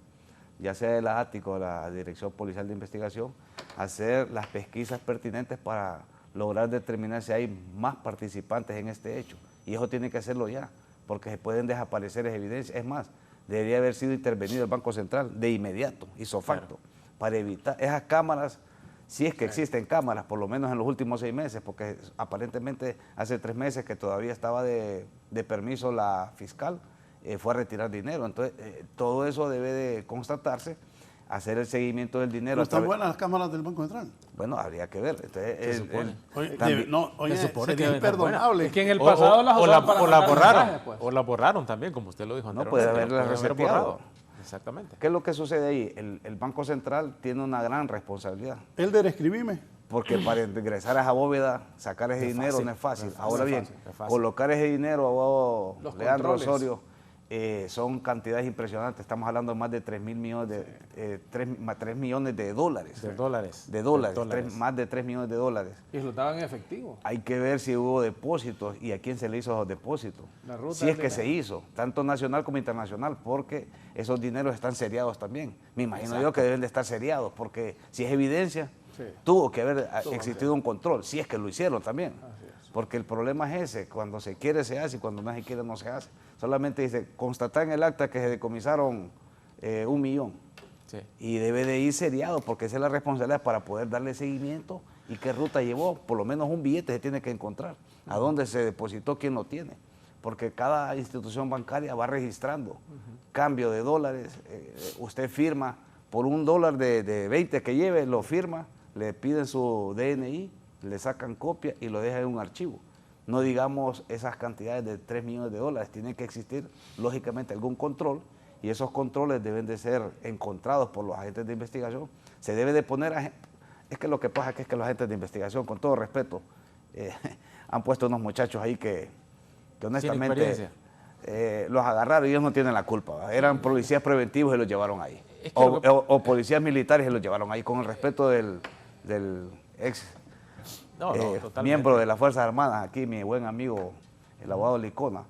ya sea de la ATIC o la Dirección Policial de Investigación, hacer las pesquisas pertinentes para lograr determinar si hay más participantes en este hecho. Y eso tiene que hacerlo ya, porque se pueden desaparecer evidencias. Es más, debería haber sido intervenido el Banco Central de inmediato, ipso facto, para evitar esas cámaras, si es que existen cámaras, por lo menos en los últimos 6 meses, porque aparentemente hace 3 meses que todavía estaba de permiso la fiscal, fue a retirar dinero. Entonces, todo eso debe de constatarse, hacer el seguimiento del dinero. ¿No están buenas las cámaras del Banco Central? Bueno, habría que ver. Entonces, sería imperdonable. Es que en el pasado la borraron también, como usted lo dijo anteriormente. No puede haberla reseteado. Exactamente. ¿Qué es lo que sucede ahí? El Banco Central tiene una gran responsabilidad. Elder, escribime. Porque para ingresar a esa bóveda, sacar ese dinero no es fácil. Ahora bien, colocar ese dinero, abogado Leandro Osorio, son cantidades impresionantes. Estamos hablando de más de 3 millones de dólares. Más de 3 millones de dólares. Y lo daban en efectivo. Hay que ver si hubo depósitos y a quién se le hizo esos depósitos. Si es que se hizo, tanto nacional como internacional, porque esos dineros están seriados también. Me imagino yo que deben de estar seriados, porque si es evidencia, tuvo que haber existido un control, si es que lo hicieron también. Porque el problema es ese, cuando se quiere se hace y cuando no se quiere no se hace. Solamente dice, constatar en el acta que se decomisaron 1 millón. Sí. Y debe de ir seriado, porque esa es la responsabilidad para poder darle seguimiento y qué ruta llevó. Por lo menos un billete se tiene que encontrar. ¿A dónde se depositó? ¿Quién lo tiene? porque cada institución bancaria va registrando cambio de dólares. Usted firma por $1 de 20 que lleve, lo firma, le piden su DNI, le sacan copia y lo dejan en un archivo. No digamos esas cantidades de 3 millones de dólares, tiene que existir lógicamente algún control y esos controles deben de ser encontrados por los agentes de investigación. Se debe de poner, es que lo que pasa es que los agentes de investigación, con todo respeto, han puesto unos muchachos ahí que honestamente los agarraron y ellos no tienen la culpa, ¿verdad? Eran policías preventivos y los llevaron ahí. Es que o policías militares y los llevaron ahí, con el respeto del ex miembro de las Fuerzas Armadas, aquí mi buen amigo, el abogado Licona.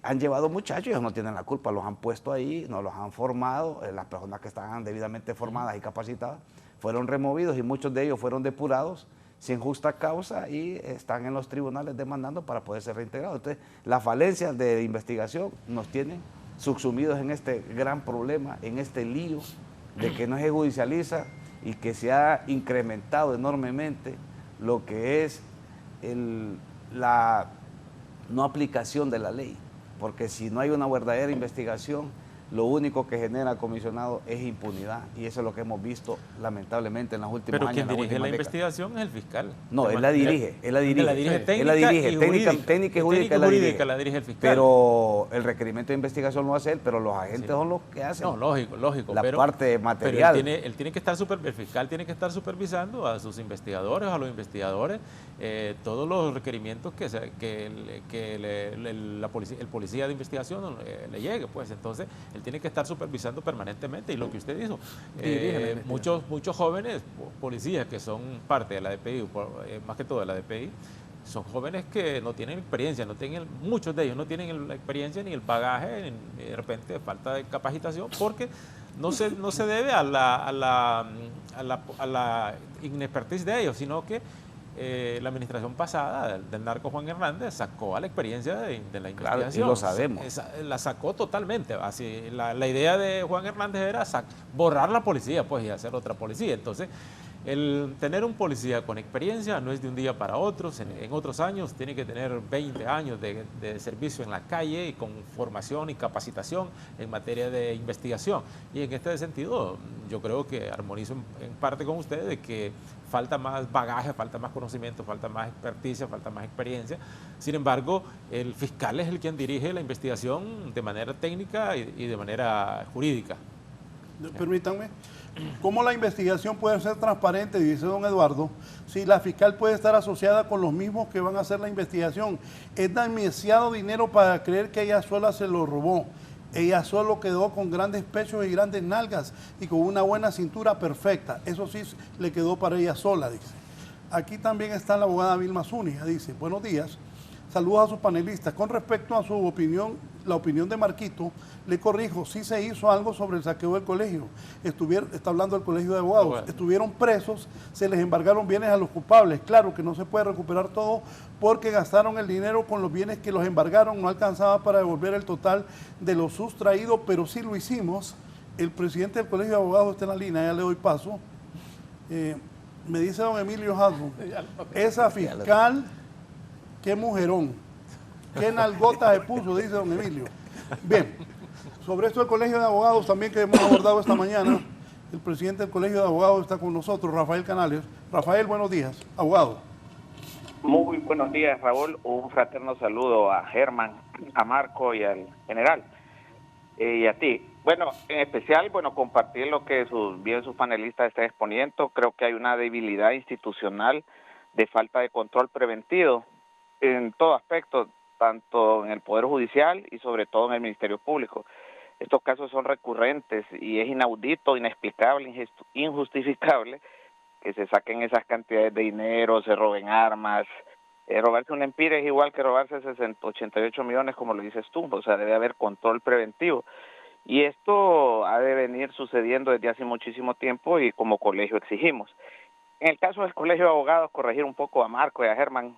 Han llevado muchachos, ellos no tienen la culpa, los han puesto ahí, no los han formado, las personas que estaban debidamente formadas y capacitadas fueron removidos y muchos de ellos fueron depurados sin justa causa y están en los tribunales demandando para poder ser reintegrados. Entonces, las falencias de investigación nos tienen subsumidos en este gran problema, en este lío de que no se judicializa y que se ha incrementado enormemente lo que es la no aplicación de la ley, porque si no hay una verdadera investigación, lo único que genera, comisionado, es impunidad, y eso es lo que hemos visto lamentablemente en los últimos años. Pero quien dirige la investigación es el fiscal. No, él la dirige, técnica y jurídica, la dirige el fiscal. Pero el requerimiento de investigación lo hace él, pero los agentes son los que hacen. No, lógico. La parte material. Pero él tiene que estar el fiscal tiene que estar supervisando a sus investigadores, a los investigadores, todos los requerimientos que el policía de investigación le llegue, pues entonces él tiene que estar supervisando permanentemente, y lo que usted dijo, muchos jóvenes policías que son parte de la DPI, más que todo de la DPI, son jóvenes que no tienen experiencia, muchos de ellos no tienen la experiencia ni el bagaje, ni de repente falta de capacitación, porque no se debe a la inexpertise de ellos, sino que la administración pasada del narco Juan Hernández sacó a la experiencia de la investigación. Claro, y lo sabemos. La sacó totalmente. Así, la idea de Juan Hernández era borrar la policía, pues, y hacer otra policía. Entonces, el tener un policía con experiencia no es de un día para otro. En otros años tiene que tener 20 años de servicio en la calle y con formación y capacitación en materia de investigación. Y en este sentido, yo creo que armonizo en parte con ustedes de que falta más bagaje, falta más conocimiento, falta más experticia, falta más experiencia. Sin embargo, el fiscal es el quien dirige la investigación de manera técnica y de manera jurídica. Permítanme, ¿cómo la investigación puede ser transparente, dice don Eduardo, si la fiscal puede estar asociada con los mismos que van a hacer la investigación? Es demasiado dinero para creer que ella sola se lo robó. Ella solo quedó con grandes pechos y grandes nalgas y con una buena cintura perfecta. Eso sí le quedó para ella sola, dice. Aquí también está la abogada Vilma Zúñiga, dice, buenos días, saludos a sus panelistas. Con respecto a su opinión, la opinión de Marquito, le corrijo, sí se hizo algo sobre el saqueo del colegio. Está hablando del colegio de abogados. Bueno. Estuvieron presos, se les embargaron bienes a los culpables. Claro que no se puede recuperar todo porque gastaron el dinero con los bienes que los embargaron, no alcanzaba para devolver el total de lo sustraído, pero sí lo hicimos. El presidente del colegio de abogados está en la línea, ya le doy paso. Me dice don Emilio Hasbro, esa fiscal, qué mujerón, qué nalgota se puso, dice don Emilio. Bien, sobre esto del colegio de abogados también que hemos abordado esta mañana, el presidente del colegio de abogados está con nosotros, Rafael Canales. Rafael, buenos días, abogado. Muy buenos días, Raúl. Un fraterno saludo a Germán, a Marco y al general, y a ti. Bueno, en especial, compartir lo que sus panelistas están exponiendo. Creo que hay una debilidad institucional de falta de control preventivo en todo aspecto, tanto en el Poder Judicial y sobre todo en el Ministerio Público. Estos casos son recurrentes y es inaudito, inexplicable, injustificable que se saquen esas cantidades de dinero, se roben armas. Robarse un empire es igual que robarse 88 millones, como lo dices tú. O sea, debe haber control preventivo. Y esto ha de venir sucediendo desde hace muchísimo tiempo y como colegio exigimos. En el caso del colegio de abogados, corregir un poco a Marco y a Germán,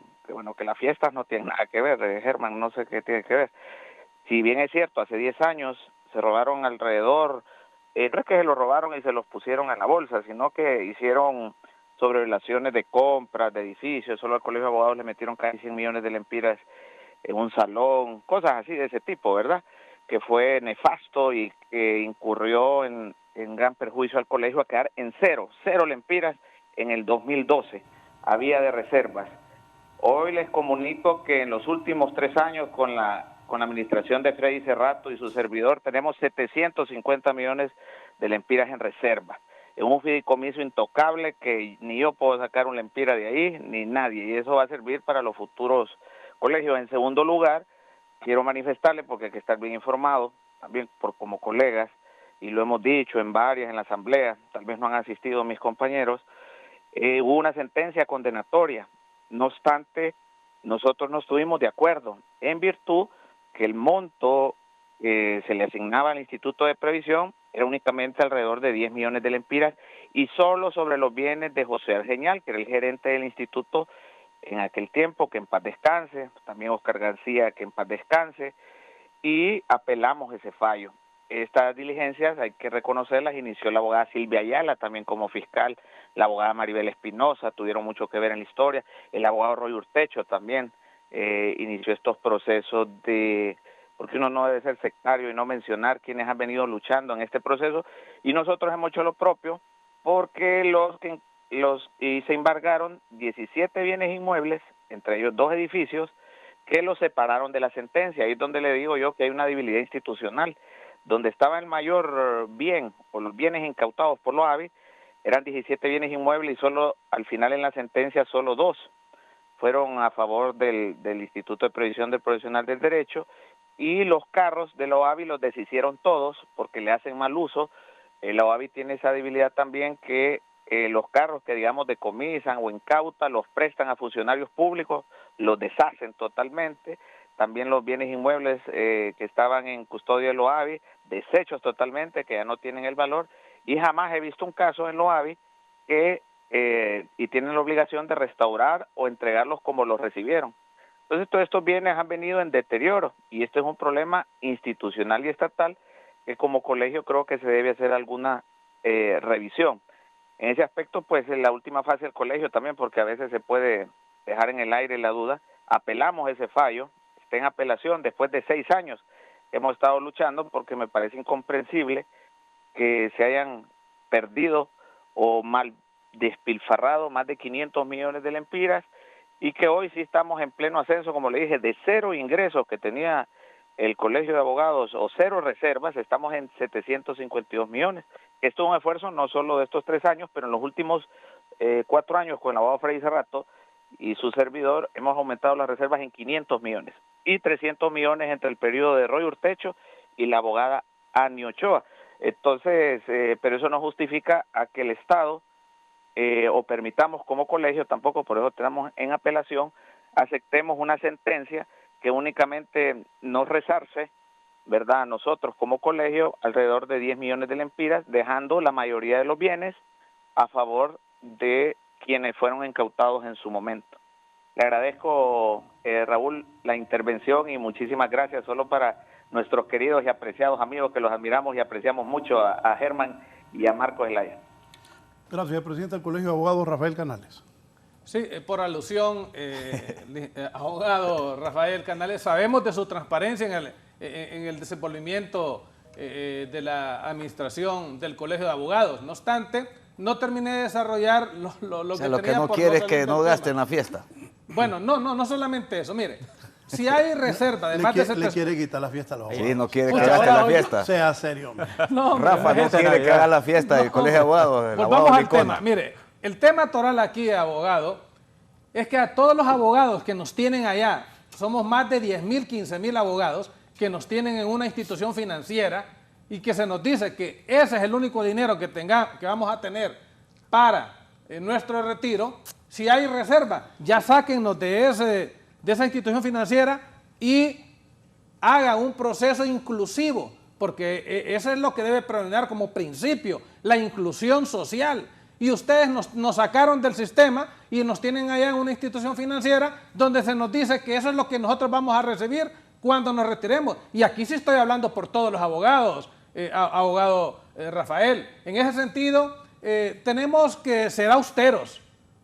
que las fiestas no tienen nada que ver. Germán, no sé qué tiene que ver. Si bien es cierto, hace 10 años se robaron alrededor, no es que se los robaron y se los pusieron en la bolsa, sino que hicieron sobrevelaciones de compras, de edificios. Solo al colegio de abogados le metieron casi 100 millones de lempiras en un salón, cosas así de ese tipo, ¿verdad? Que fue nefasto y que incurrió en gran perjuicio al colegio a quedar en cero lempiras en el 2012, había de reservas. Hoy les comunico que en los últimos 3 años con la administración de Freddy Cerrato y su servidor tenemos 750 millones de lempiras en reserva, en un fideicomiso intocable que ni yo puedo sacar un lempira de ahí, ni nadie, y eso va a servir para los futuros colegios. En segundo lugar, quiero manifestarle, porque hay que estar bien informado, también como colegas, y lo hemos dicho en la asamblea, tal vez no han asistido mis compañeros, hubo una sentencia condenatoria. No obstante, nosotros no estuvimos de acuerdo, en virtud que el monto se le asignaba al Instituto de Previsión era únicamente alrededor de 10 millones de lempiras, y solo sobre los bienes de José Argeñal, que era el gerente del instituto en aquel tiempo, que en paz descanse, también Oscar García, que en paz descanse, y apelamos ese fallo. Estas diligencias, hay que reconocerlas, inició la abogada Silvia Ayala, también como fiscal, la abogada Maribel Espinosa, tuvieron mucho que ver en la historia, el abogado Roy Urtecho también inició estos procesos porque uno no debe ser sectario y no mencionar quienes han venido luchando en este proceso, y nosotros hemos hecho lo propio, porque se embargaron 17 bienes inmuebles, entre ellos 2 edificios, que los separaron de la sentencia. Ahí es donde le digo yo que hay una debilidad institucional. Donde estaba el mayor bien, o los bienes incautados por los AVI, eran 17 bienes inmuebles, y solo al final en la sentencia solo 2 fueron a favor del Instituto de Previsión del Profesional del Derecho, y los carros de la OAVI los deshicieron todos porque le hacen mal uso. La OAVI tiene esa debilidad también, que los carros que digamos decomisan o incautan los prestan a funcionarios públicos, los deshacen totalmente. También los bienes inmuebles que estaban en custodia de la OAVI, desechos totalmente, que ya no tienen el valor, y jamás he visto un caso en la OAVI que y tienen la obligación de restaurar o entregarlos como los recibieron. Entonces todos estos bienes han venido en deterioro, y este es un problema institucional y estatal que como colegio creo que se debe hacer alguna revisión. En ese aspecto, pues en la última fase del colegio también, porque a veces se puede dejar en el aire la duda, apelamos ese fallo, está en apelación después de 6 años. Hemos estado luchando porque me parece incomprensible que se hayan perdido o mal despilfarrado más de 500 millones de lempiras, y que hoy sí estamos en pleno ascenso, como le dije, de 0 ingresos que tenía el Colegio de Abogados o 0 reservas, estamos en 752 millones. Esto es un esfuerzo no solo de estos 3 años, pero en los últimos 4 años con el abogado Freddy Cerrato y su servidor hemos aumentado las reservas en 500 millones y 300 millones entre el periodo de Roy Urtecho y la abogada Ani Ochoa. Entonces, pero eso no justifica a que el Estado o permitamos como colegio, tampoco, por eso tenemos en apelación, aceptemos una sentencia que únicamente nos resarce, ¿verdad?, a nosotros como colegio alrededor de 10 millones de lempiras, dejando la mayoría de los bienes a favor de quienes fueron incautados en su momento. Le agradezco, Raúl, la intervención, y muchísimas gracias. Solo para nuestros queridos y apreciados amigos, que los admiramos y apreciamos mucho, a Germán y a Marcos Zelaya. Gracias, presidente del Colegio de Abogados, Rafael Canales. Sí, por alusión, abogado Rafael Canales, sabemos de su transparencia en el desenvolvimiento de la administración del Colegio de Abogados. No obstante, no terminé de desarrollar lo que lo que no por quiere es no que no gasten la fiesta. Bueno, no solamente eso. Mire, si hay reserva de más de 700... Le quiere quitar la fiesta a los abogados. Sí, no quiere que gaste la fiesta. Sea serio, hombre. No, Rafa no quiere que haga la fiesta del Colegio de Abogados. Pues vamos al tema. Mire, el tema toral aquí, abogado, es que a todos los abogados que nos tienen allá, somos más de 10.000, 15.000 abogados que nos tienen en una institución financiera, y que se nos dice que ese es el único dinero que vamos a tener para nuestro retiro. Si hay reserva, ya sáquennos de esa institución financiera y hagan un proceso inclusivo, porque eso es lo que debe predominar como principio, la inclusión social. Y ustedes nos sacaron del sistema y nos tienen allá en una institución financiera donde se nos dice que eso es lo que nosotros vamos a recibir cuando nos retiremos. Y aquí sí estoy hablando por todos los abogados, abogado Rafael. En ese sentido, tenemos que ser austeros,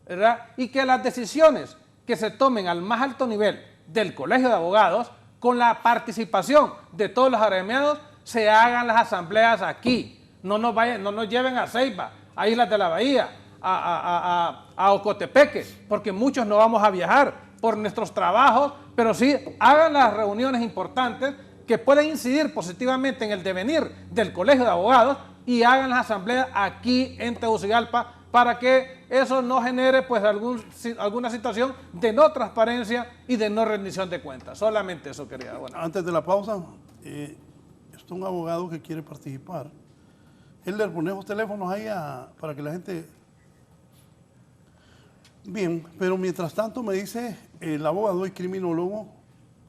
¿verdad? Y que las decisiones que se tomen al más alto nivel del Colegio de Abogados, con la participación de todos los agremiados, se hagan las asambleas aquí. No nos lleven a Ceiba, a Islas de la Bahía, a Ocotepeque, porque muchos no vamos a viajar por nuestros trabajos, pero sí hagan las reuniones importantes que pueden incidir positivamente en el devenir del Colegio de Abogados y hagan las asambleas aquí en Tegucigalpa para que eso no genere pues alguna situación de no transparencia y de no rendición de cuentas. Solamente eso quería. Bueno. Antes de la pausa, está un abogado que quiere participar. Elder, ponemos teléfonos ahí para que la gente... Bien, pero mientras tanto me dice el abogado y criminólogo,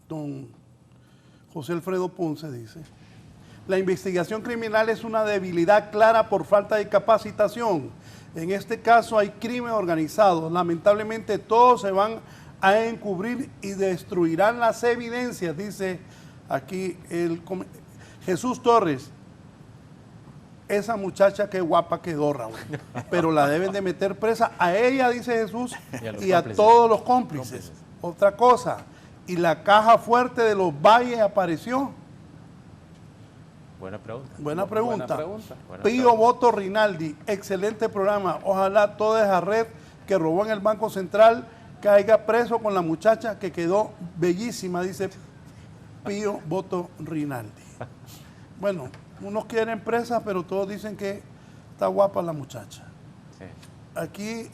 don José Alfredo Ponce, dice, la investigación criminal es una debilidad clara por falta de capacitación. En este caso hay crimen organizado. Lamentablemente todos se van a encubrir y destruirán las evidencias, dice aquí Jesús Torres. Esa muchacha qué guapa quedó, Raúl, pero la deben de meter presa a ella, dice Jesús, y a todos los cómplices. Otra cosa, y la caja fuerte de los Valles apareció. Buena pregunta. Buena pregunta. Buena Pío Boto Rinaldi, excelente programa. Ojalá toda esa red que robó en el Banco Central caiga preso con la muchacha que quedó bellísima, dice Pío Boto Rinaldi. Bueno, unos quieren presa, pero todos dicen que está guapa la muchacha. Sí. Aquí,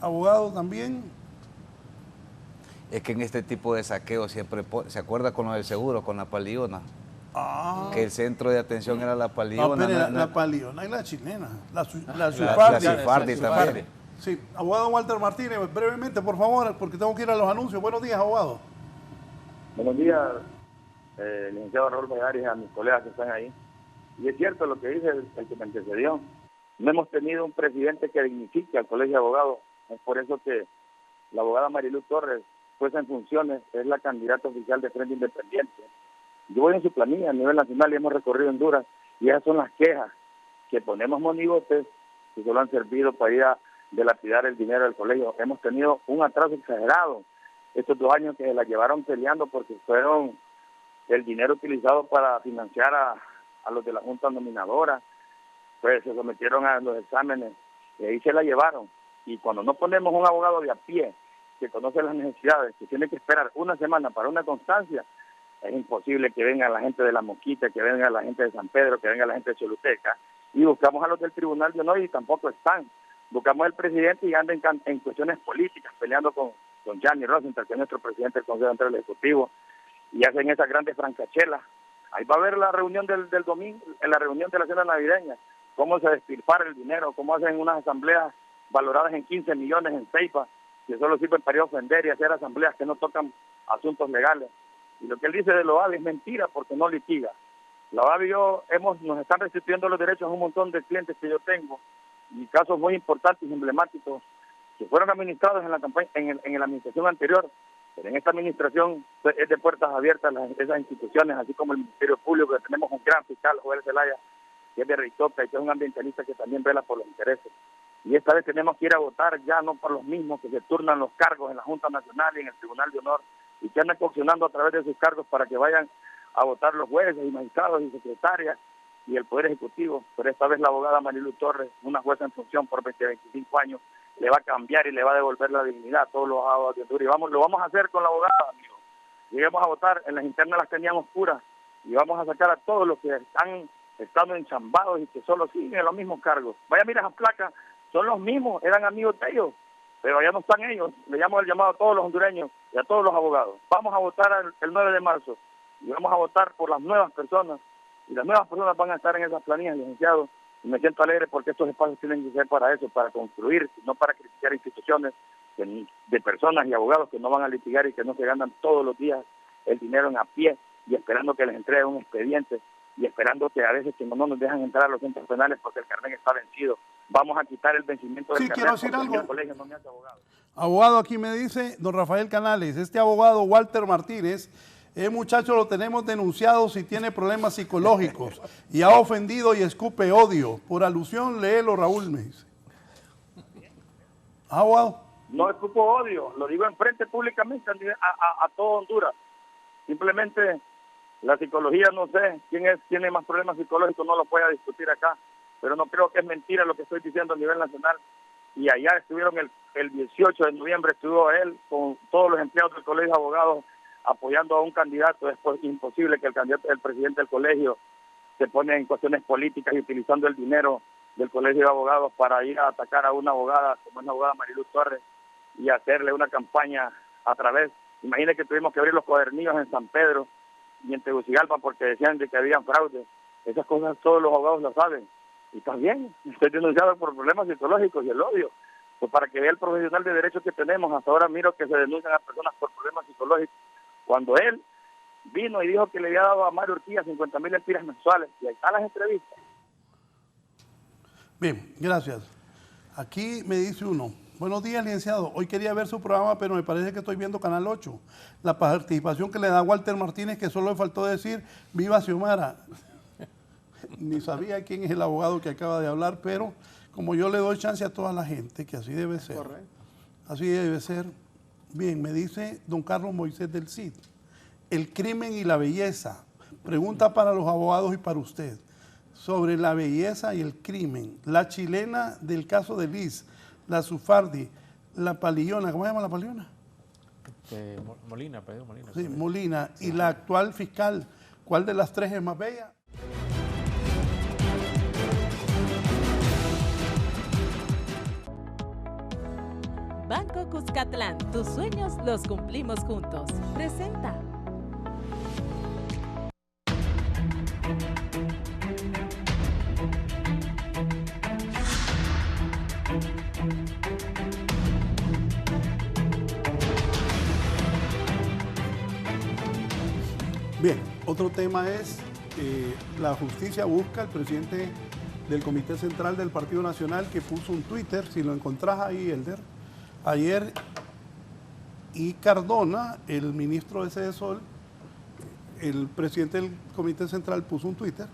abogado también. Es que en este tipo de saqueo siempre se acuerda con lo del seguro, con la Paliona. Que el centro de atención era la Paliona. No, la Paliona y la chilena. La Cifardi también. Sí, abogado Walter Martínez, brevemente, por favor, porque tengo que ir a los anuncios. Buenos días, abogado. Buenos días, licenciado Raúl Valladares, a mis colegas que están ahí. Y es cierto lo que dice el que me antecedió. No hemos tenido un presidente que dignifique al Colegio de Abogados. Es por eso que la abogada Marilu Torres, puesta en funciones, es la candidata oficial de Frente Independiente. Yo voy en su planilla a nivel nacional y hemos recorrido Honduras, y esas son las quejas, que ponemos monigotes que solo han servido para ir a dilapidar el dinero del colegio. Hemos tenido un atraso exagerado estos 2 años que se la llevaron peleando porque fueron el dinero utilizado para financiar a los de la Junta Nominadora, pues se sometieron a los exámenes y ahí se la llevaron. Y cuando no ponemos un abogado de a pie que conoce las necesidades, que tiene que esperar una semana para una constancia, es imposible que venga la gente de La Mosquita, que venga la gente de San Pedro, que venga la gente de Choluteca, y buscamos a los del Tribunal de Honor y tampoco están. Buscamos al presidente y andan en cuestiones políticas, peleando con Gianni Rosenthal, que es nuestro presidente del Consejo Central Ejecutivo, y hacen esas grandes francachelas. Ahí va a haber la reunión del domingo, en la reunión de la cena navideña, cómo se despilfarra el dinero, cómo hacen unas asambleas valoradas en 15 millones en Ceiba, que solo sirven para ir a ofender y hacer asambleas que no tocan asuntos legales. Y lo que él dice de la OAVI es mentira porque no litiga. La OAVI nos están restituyendo los derechos a un montón de clientes que yo tengo, y casos muy importantes y emblemáticos que fueron administrados en la campaña, en la administración anterior, pero en esta administración es de puertas abiertas esas instituciones, así como el Ministerio Público, que tenemos un gran fiscal, Joel Zelaya, que es de Reitoca y que es un ambientalista que también vela por los intereses. Y esta vez tenemos que ir a votar ya no por los mismos que se turnan los cargos en la Junta Nacional y en el Tribunal de Honor y que andan coaccionando a través de sus cargos para que vayan a votar los jueces y magistrados y secretarias y el Poder Ejecutivo. Pero esta vez la abogada Marilu Torres, una jueza en función por 25 años, le va a cambiar y le va a devolver la dignidad a todos los abogados de Honduras. Y lo vamos a hacer con la abogada, amigos. Lleguemos a votar, en las internas las teníamos puras y vamos a sacar a todos los que están estando enchambados y que solo siguen los mismos cargos. Vaya, mira esas placas, son los mismos, eran amigos de ellos, pero ya no están ellos. Le llamo el llamado a todos los hondureños y a todos los abogados. Vamos a votar el 9 de marzo y vamos a votar por las nuevas personas, y las nuevas personas van a estar en esas planillas, licenciados, y me siento alegre porque estos espacios tienen que ser para eso, para construir, no para criticar instituciones de personas y abogados que no van a litigar y que no se ganan todos los días el dinero en a pie y esperando que les entregue un expediente y esperando que a veces que no nos dejan entrar a los centros penales porque el carnet está vencido. Vamos a quitar el vencimiento del carnet. Quiero decir algo. El colegio no me hace abogado. Abogado, aquí me dice don Rafael Canales, este abogado Walter Martínez, muchacho lo tenemos denunciado si tiene problemas psicológicos y ha ofendido y escupe odio. Por alusión, léelo, Raúl, me dice. Abogado. No escupo odio, lo digo enfrente públicamente a todo Honduras. Simplemente la psicología, no sé quién tiene más problemas psicológicos, no lo pueda discutir acá, pero no creo que es mentira lo que estoy diciendo a nivel nacional. Y allá estuvieron el 18 de noviembre, estuvo él con todos los empleados del Colegio de Abogados apoyando a un candidato. Es imposible que el presidente del colegio se pone en cuestiones políticas y utilizando el dinero del Colegio de Abogados para ir a atacar a una abogada como es la abogada Mariluz Torres y hacerle una campaña a través. Imagínense que tuvimos que abrir los cuadernillos en San Pedro y en Tegucigalpa porque decían de que habían fraude. Esas cosas todos los abogados lo saben. Y también estoy denunciado por problemas psicológicos y el odio. Pues para que vea el profesional de derecho que tenemos, hasta ahora miro que se denuncian a personas por problemas psicológicos. Cuando él vino y dijo que le había dado a Mario Urquía 50,000 lempiras mensuales, y ahí están las entrevistas. Bien, gracias. Aquí me dice uno, buenos días, licenciado. Hoy quería ver su programa, pero me parece que estoy viendo Canal 8. La participación que le da Walter Martínez, que solo le faltó decir, viva Xiomara. Ni sabía quién es el abogado que acaba de hablar, pero como yo le doy chance a toda la gente, que así debe ser. Correcto. Así debe ser. Bien, me dice don Carlos Moisés del CID. El crimen y la belleza. Pregunta para los abogados y para usted. Sobre la belleza y el crimen. La chilena del caso de Liz, la Sufardi, la Paliona, ¿cómo se llama la Paliona? Molina, Pedro Molina. Sí, Molina. Sí. Y la actual fiscal, ¿cuál de las tres es más bella? Banco Cuscatlán, tus sueños los cumplimos juntos. Presenta. Bien, otro tema es la justicia busca al presidente del Comité Central del Partido Nacional que puso un Twitter, si lo encontrás ahí, Elder, ayer, y Cardona, el ministro de Cedesol, el presidente del Comité Central puso un Twitter,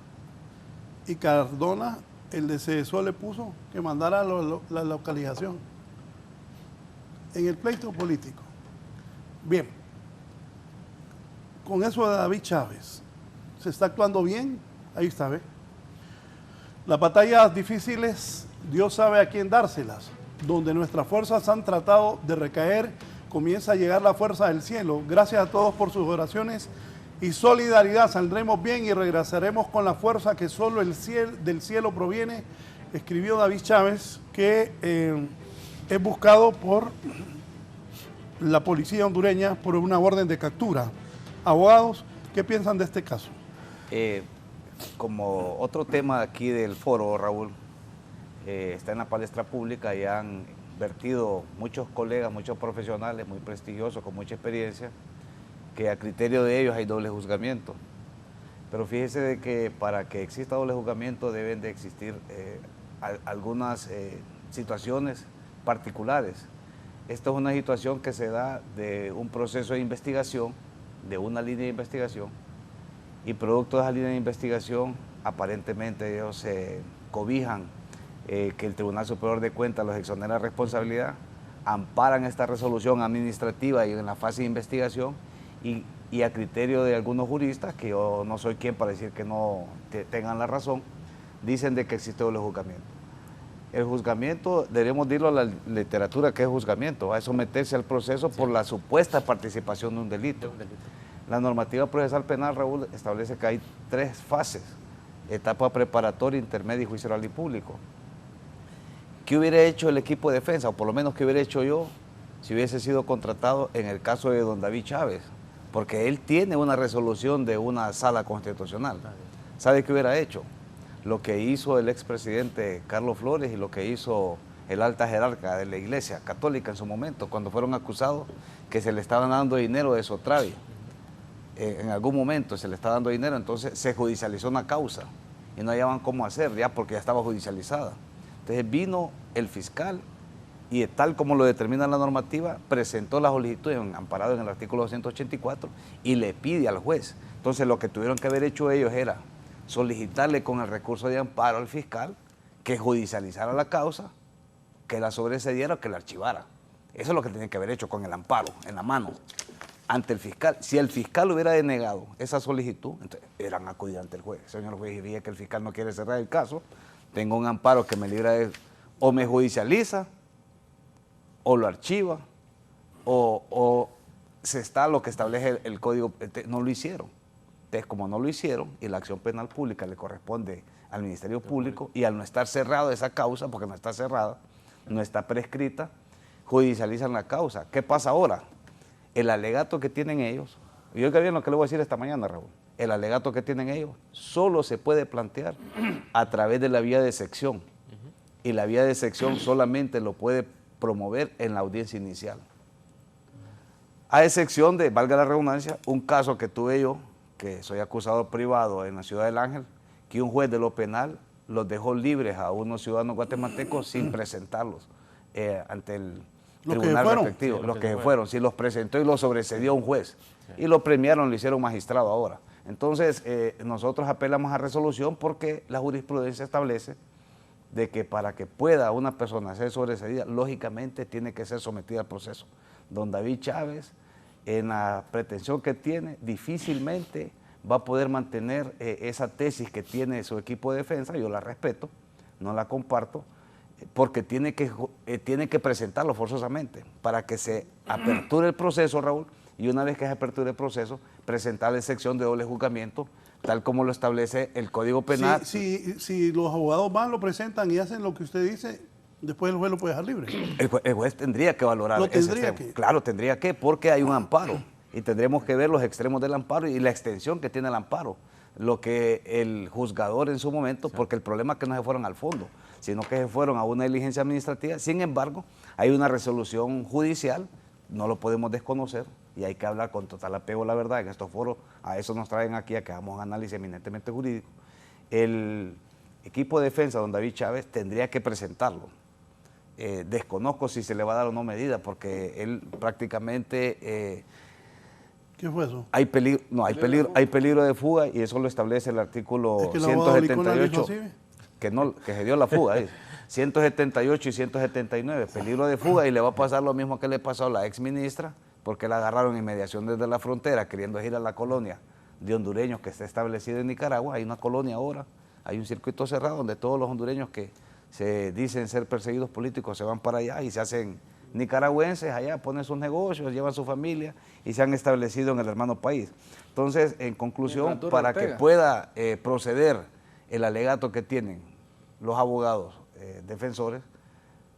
y Cardona, el de Cedesol, le puso que mandara la localización en el pleito político. Bien, con eso de David Chávez, ¿se está actuando bien? Ahí está, ¿ve? Las batallas difíciles, Dios sabe a quién dárselas. Donde nuestras fuerzas han tratado de recaer, comienza a llegar la fuerza del cielo. Gracias a todos por sus oraciones y solidaridad. Saldremos bien y regresaremos con la fuerza que solo del cielo proviene, escribió David Chávez, que es buscado por la policía hondureña por una orden de captura. Abogados, ¿qué piensan de este caso? Como otro tema aquí del foro, Raúl, está en la palestra pública y han vertido muchos colegas, muchos profesionales muy prestigiosos, con mucha experiencia, que a criterio de ellos hay doble juzgamiento. Pero fíjese de que para que exista doble juzgamiento deben de existir algunas situaciones particulares. Esta es una situación que se da de un proceso de investigación, de una línea de investigación, y producto de esa línea de investigación, aparentemente ellos se cobijan que el Tribunal Superior de Cuentas los exonera de responsabilidad, amparan esta resolución administrativa y en la fase de investigación y a criterio de algunos juristas, que yo no soy quien para decir que no tengan la razón, dicen de que existe doble juzgamiento. El juzgamiento, debemos decirlo a la literatura que es juzgamiento, va a someterse al proceso por la supuesta participación de un delito. La normativa procesal penal, Raúl, establece que hay 3 fases: etapa preparatoria, intermedia y juicio oral y público. ¿Qué hubiera hecho el equipo de defensa, o por lo menos qué hubiera hecho yo, si hubiese sido contratado en el caso de don David Chávez? Porque él tiene una resolución de una sala constitucional. ¿Sabe qué hubiera hecho? Lo que hizo el expresidente Carlos Flores y lo que hizo el alta jerarca de la Iglesia Católica en su momento, cuando fueron acusados que se le estaban dando dinero de sotravio. En algún momento se le está dando dinero, entonces se judicializó una causa y no hallaban cómo hacer ya porque ya estaba judicializada. Entonces vino el fiscal y tal como lo determina la normativa, presentó la solicitud amparado en el artículo 284 y le pide al juez. Entonces lo que tuvieron que haber hecho ellos era solicitarle con el recurso de amparo al fiscal que judicializara la causa, que la sobresediera o que la archivara. Eso es lo que tenía que haber hecho con el amparo en la mano ante el fiscal. Si el fiscal hubiera denegado esa solicitud, entonces eran acudido ante el juez. Señor juez, diría que el fiscal no quiere cerrar el caso, tengo un amparo que me libra de... O me judicializa, o lo archiva, o se está lo que establece el código. No lo hicieron. Entonces, como no lo hicieron, y la acción penal pública le corresponde al Ministerio Público, y al no estar cerrado esa causa, porque no está cerrada, no está prescrita, judicializan la causa. ¿Qué pasa ahora? El alegato que tienen ellos, y oiga bien lo que le voy a decir esta mañana, Raúl, el alegato que tienen ellos solo se puede plantear a través de la vía de sección, y la vía de sección solamente lo puede promover en la audiencia inicial. A excepción de, valga la redundancia, un caso que tuve yo, que soy acusado privado en la Ciudad del Ángel, que un juez de lo penal los dejó libres a unos ciudadanos guatemaltecos sin presentarlos ante el tribunal respectivo. Sí, los que se fueron, sí, los presentó y los sobrecedió un juez. Sí. Y lo premiaron, lo hicieron magistrado ahora. Entonces, nosotros apelamos a resolución porque la jurisprudencia establece de que para que pueda una persona ser sobrecedida, lógicamente tiene que ser sometida al proceso. Don David Chávez, en la pretensión que tiene, difícilmente va a poder mantener esa tesis que tiene su equipo de defensa. Yo la respeto, no la comparto, porque tiene que presentarlo forzosamente para que se aperture el proceso, Raúl, y una vez que se aperture el proceso, presentar la sección de doble juzgamiento, tal como lo establece el Código Penal. Si los abogados van, lo presentan y hacen lo que usted dice, después el juez lo puede dejar libre. El juez tendría que valorar ese extremo. Claro, tendría que, porque hay un amparo y tendremos que ver los extremos del amparo y la extensión que tiene el amparo, lo que el juzgador en su momento, porque el problema es que no se fueron al fondo, sino que se fueron a una diligencia administrativa. Sin embargo, hay una resolución judicial, no lo podemos desconocer y hay que hablar con total apego a la verdad. En estos foros a eso nos traen aquí, a que hagamos un análisis eminentemente jurídico. El equipo de defensa, don David Chávez, tendría que presentarlo. Desconozco si se le va a dar o no medida, porque él prácticamente... ¿Qué fue eso? Hay peligro de fuga, y eso lo establece el artículo 178, que se dio la fuga, 178 y 179, peligro de fuga, y le va a pasar lo mismo que le pasó a la ex ministra, porque la agarraron en mediación desde la frontera, queriendo ir a la colonia de hondureños que está establecida en Nicaragua. Hay una colonia ahora, hay un circuito cerrado donde todos los hondureños que se dicen ser perseguidos políticos se van para allá y se hacen nicaragüenses allá, ponen sus negocios, llevan su familia y se han establecido en el hermano país. Entonces, en conclusión, para que pueda proceder el alegato que tienen los abogados defensores,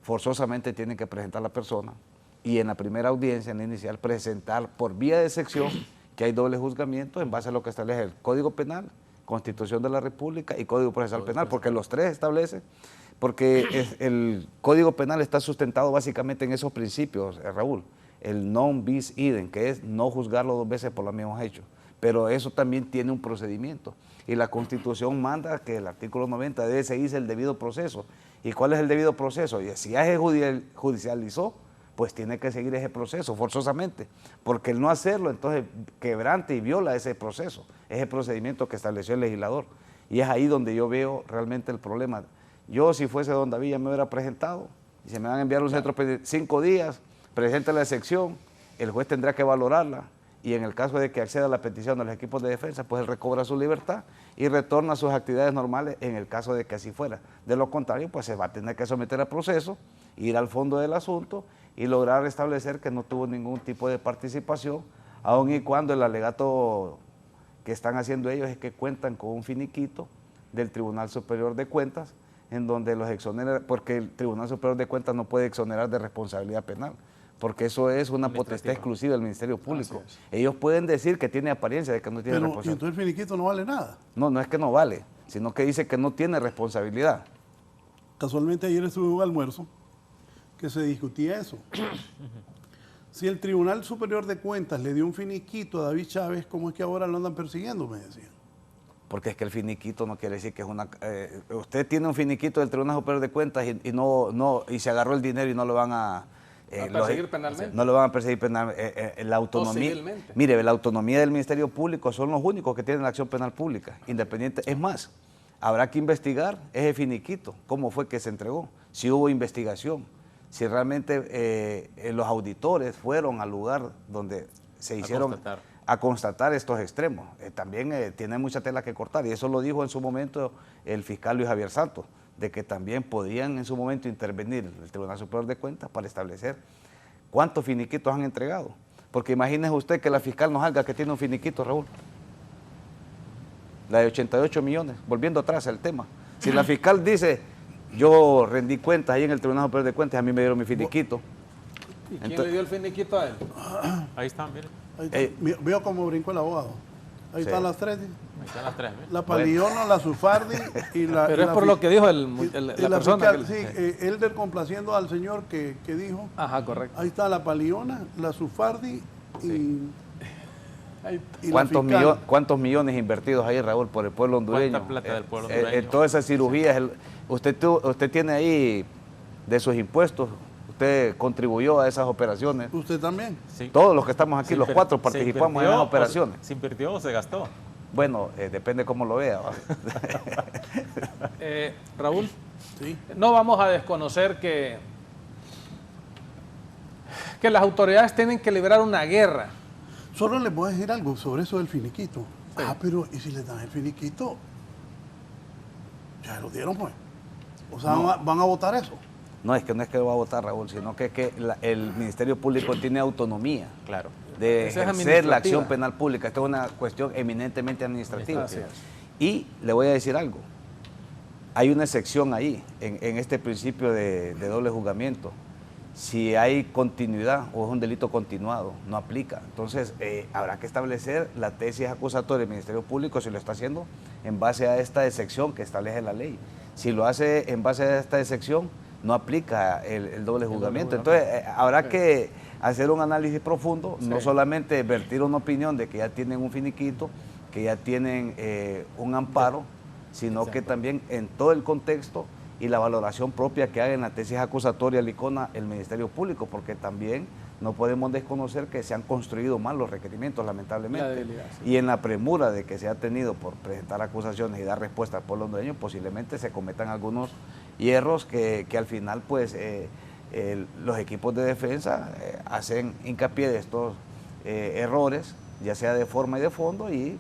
forzosamente tienen que presentar la persona y en la primera audiencia, en la inicial, presentar por vía de sección que hay doble juzgamiento en base a lo que establece el Código Penal, Constitución de la República y Código Procesal Penal, porque los tres establecen, porque el Código Penal está sustentado básicamente en esos principios, Raúl, el non bis idem, que es no juzgarlo dos veces por los mismos hechos, pero eso también tiene un procedimiento y la Constitución manda que el artículo 90 debe seguirse el debido proceso. ¿Y cuál es el debido proceso? Y si ya se judicializó, pues tiene que seguir ese proceso forzosamente, porque el no hacerlo entonces quebrante y viola ese proceso, ese procedimiento que estableció el legislador, y es ahí donde yo veo realmente el problema. Yo, si fuese don David, ya me hubiera presentado, y se me van a enviar un centro 5 días, presente la sección, el juez tendrá que valorarla, y en el caso de que acceda a la petición de los equipos de defensa, pues él recobra su libertad y retorna a sus actividades normales en el caso de que así fuera. De lo contrario, pues se va a tener que someter al proceso, ir al fondo del asunto y lograr establecer que no tuvo ningún tipo de participación, aun y cuando el alegato que están haciendo ellos es que cuentan con un finiquito del Tribunal Superior de Cuentas, en donde los exonera, porque el Tribunal Superior de Cuentas no puede exonerar de responsabilidad penal, porque eso es una potestad exclusiva del Ministerio Público. Ellos pueden decir que tiene apariencia de que no tiene responsabilidad. Pero entonces el finiquito no vale nada. No, no es que no vale, sino que dice que no tiene responsabilidad. Casualmente ayer estuve en un almuerzo que se discutía eso. Si el Tribunal Superior de Cuentas le dio un finiquito a David Chávez, ¿cómo es que ahora lo andan persiguiendo? Me decían. Porque es que el finiquito no quiere decir que es una... usted tiene un finiquito del Tribunal Superior de Cuentas y se agarró el dinero y no lo van a... perseguir penalmente. No lo van a perseguir penalmente. La autonomía, mire, la autonomía del Ministerio Público son los únicos que tienen la acción penal pública, independiente. Es más, habrá que investigar ese finiquito, cómo fue que se entregó, si hubo investigación, si realmente los auditores fueron al lugar donde se hicieron a constatar estos extremos. También tiene mucha tela que cortar, y eso lo dijo en su momento el fiscal Luis Javier Santos, de que también podían en su momento intervenir el Tribunal Superior de Cuentas para establecer cuántos finiquitos han entregado. Porque imagínese usted que la fiscal nos salga que tiene un finiquito, Raúl. La de 88 millones, volviendo atrás al tema. Si la fiscal dice, yo rendí cuentas ahí en el Tribunal Superior de Cuentas, a mí me dieron mi finiquito. ¿Y quién le dio el finiquito a él? Ahí están, miren. Veo cómo brincó el abogado. Ahí Sí. están las tres. Ahí están las tres, miren. La Paliona, la Sufardi y la... Pero y es la por fi- lo que dijo la y persona. fiscal, sí, Elder complaciendo al señor que dijo. Ajá, correcto. Ahí está la Paliona, la Sufardi y la ¿Cuántos, fiscal. ¿Cuántos millones invertidos ahí, Raúl, por el pueblo hondureño? ¿Cuánta plata del pueblo hondureño? Todas esas cirugías, usted tiene ahí de sus impuestos, usted contribuyó a esas operaciones. ¿Usted también? Sí. Todos los que estamos aquí, ¿Se los inver- cuatro, se participamos en invirtió esas o operaciones. ¿Se invirtió o se gastó? Bueno, depende cómo lo vea. Raúl, Sí. no vamos a desconocer que las autoridades tienen que librar una guerra. Solo les voy a decir algo sobre eso del finiquito. Ah, pero ¿y si les dan el finiquito? Ya lo dieron, pues. O sea, van a votar eso. No es que va a votar, Raúl, sino que el Ministerio Público tiene autonomía. Claro. De Esa es ejercer la acción administrativa. penal pública. Esto es una cuestión eminentemente administrativa. Así es. Y le voy a decir algo. Hay una excepción ahí, en este principio de doble juzgamiento. Si hay continuidad o es un delito continuado, no aplica. Entonces, habrá que establecer la tesis acusatoria del Ministerio Público si lo está haciendo en base a esta excepción que establece la ley. Si lo hace en base a esta excepción, no aplica el doble juzgamiento. Entonces, habrá que hacer un análisis profundo, no solamente vertir una opinión de que ya tienen un finiquito, que ya tienen un amparo, sino que también en todo el contexto y la valoración propia que haga en la tesis acusatoria LICONA el Ministerio Público, porque también no podemos desconocer que se han construido mal los requerimientos, lamentablemente. La debilidad, sí. Y en la premura de que se ha tenido por presentar acusaciones y dar respuesta al pueblo hondureño, posiblemente se cometan algunos hierros que al final, pues, los equipos de defensa hacen hincapié de estos errores, ya sea de forma y de fondo, y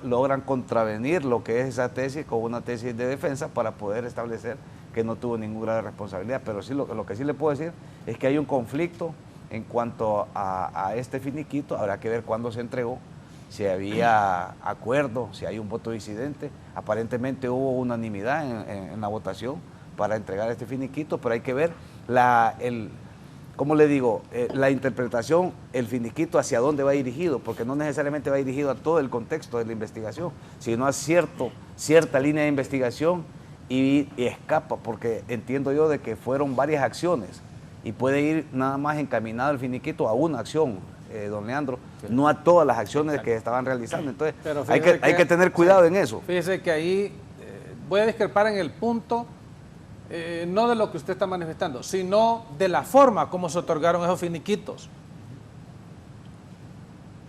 logran contravenir lo que es esa tesis con una tesis de defensa para poder establecer que no tuvo ningún grado de responsabilidad. Pero sí, lo que sí le puedo decir es que hay un conflicto en cuanto a este finiquito. Habrá que ver cuándo se entregó, si había acuerdo, si hay un voto disidente. Aparentemente hubo unanimidad en la votación para entregar este finiquito, pero hay que ver ¿cómo le digo? La interpretación, el finiquito, hacia dónde va dirigido, porque no necesariamente va dirigido a todo el contexto de la investigación, sino a cierta línea de investigación y escapa, porque entiendo yo de que fueron varias acciones y puede ir nada más encaminado el finiquito a una acción, don Leandro, no a todas las acciones que estaban realizando. Entonces, Pero hay fíjese que tener cuidado en eso. Fíjese que ahí voy a discrepar en el punto, no de lo que usted está manifestando, sino de la forma como se otorgaron esos finiquitos.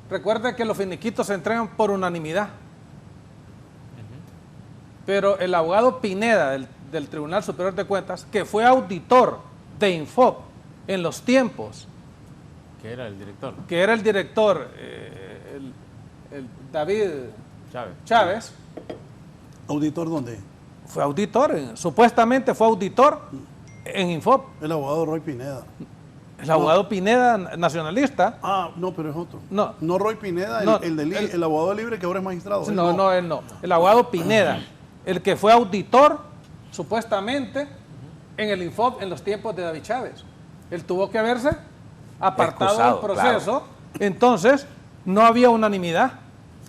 Recuerde que los finiquitos se entregan por unanimidad. Pero el abogado Pineda del Tribunal Superior de Cuentas, que fue auditor de Infop en los tiempos, ¿Qué era el director? que era el director, el David Chávez. ¿Auditor dónde? Fue auditor, supuestamente fue auditor en Infop. El abogado Roy Pineda. El abogado Pineda, nacionalista. Ah, no, pero es otro. No. No Roy Pineda, No, el abogado libre que ahora es magistrado. Él No, él no. El abogado Pineda, el que fue auditor, supuestamente, en el Infop en los tiempos de David Chávez. Él tuvo que haberse apartado del Excusado, proceso. Entonces, no había unanimidad.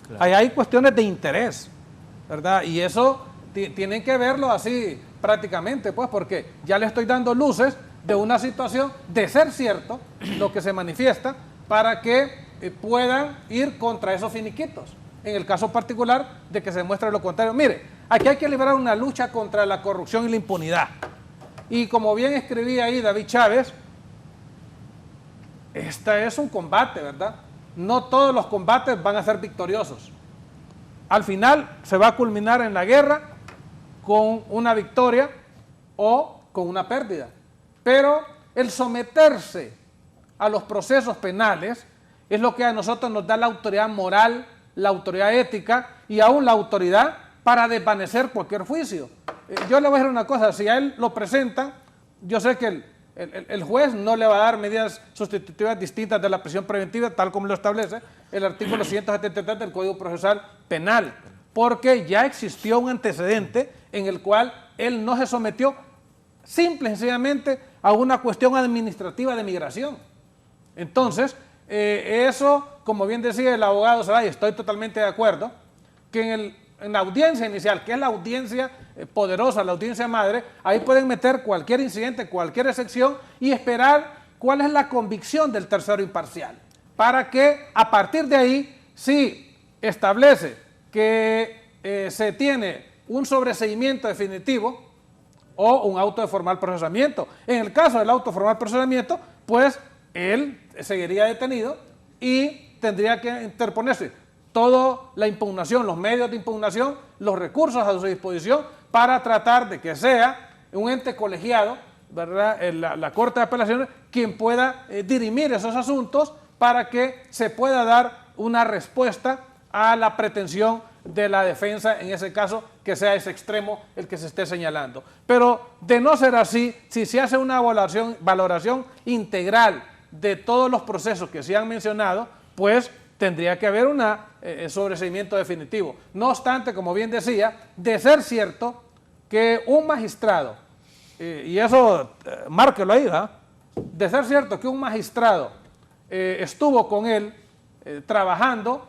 Claro. Ahí hay cuestiones de interés, ¿verdad? Y eso tienen que verlo así prácticamente, pues, porque ya le estoy dando luces de una situación, de ser cierto, lo que se manifiesta, para que puedan ir contra esos finiquitos. En el caso particular de que se muestre lo contrario. Mire, aquí hay que librar una lucha contra la corrupción y la impunidad. Y como bien escribía ahí David Chávez, este es un combate, ¿verdad? No todos los combates van a ser victoriosos. Al final se va a culminar en la guerra con una victoria o con una pérdida. Pero el someterse a los procesos penales es lo que a nosotros nos da la autoridad moral, la autoridad ética y aún la autoridad para desvanecer cualquier juicio. Yo le voy a decir una cosa, si a él lo presentan, yo sé que el juez no le va a dar medidas sustitutivas distintas de la prisión preventiva, tal como lo establece el artículo 173 del Código Procesal Penal, porque ya existió un antecedente en el cual él no se sometió simple y sencillamente a una cuestión administrativa de migración. Entonces, eso, como bien decía el abogado Zelaya, estoy totalmente de acuerdo, que en la audiencia inicial, que es la audiencia poderosa, la audiencia madre, ahí pueden meter cualquier incidente, cualquier excepción y esperar cuál es la convicción del tercero imparcial, para que a partir de ahí, si establece que se tiene un sobreseimiento definitivo o un auto de formal procesamiento. En el caso del auto de formal procesamiento, pues él seguiría detenido y tendría que interponerse toda la impugnación, los medios de impugnación, los recursos a su disposición para tratar de que sea un ente colegiado, ¿verdad? La Corte de Apelaciones, quien pueda dirimir esos asuntos para que se pueda dar una respuesta a la pretensión de la defensa, en ese caso, que sea ese extremo el que se esté señalando. Pero de no ser así, si se hace una valoración integral de todos los procesos que se han mencionado, pues tendría que haber un sobreseimiento definitivo. No obstante, como bien decía, de ser cierto que un magistrado, y eso márquelo ahí, ¿verdad? De ser cierto que un magistrado estuvo con él trabajando,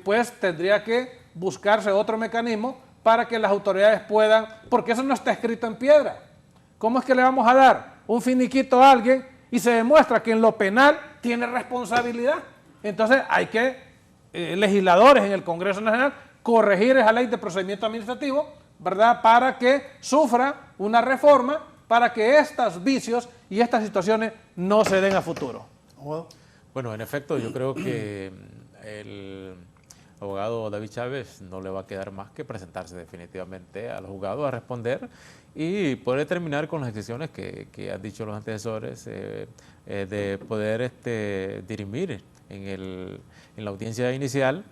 pues tendría que buscarse otro mecanismo para que las autoridades puedan, porque eso no está escrito en piedra. ¿Cómo es que le vamos a dar un finiquito a alguien y se demuestra que en lo penal tiene responsabilidad? Entonces hay que, legisladores en el Congreso Nacional, corregir esa ley de procedimiento administrativo, ¿verdad?, para que sufra una reforma, para que estos vicios y estas situaciones no se den a futuro. Bueno, en efecto, yo creo que el abogado David Chávez no le va a quedar más que presentarse definitivamente a los juzgados a responder y poder terminar con las excepciones que han dicho los antecesores, de poder dirimir en la audiencia inicial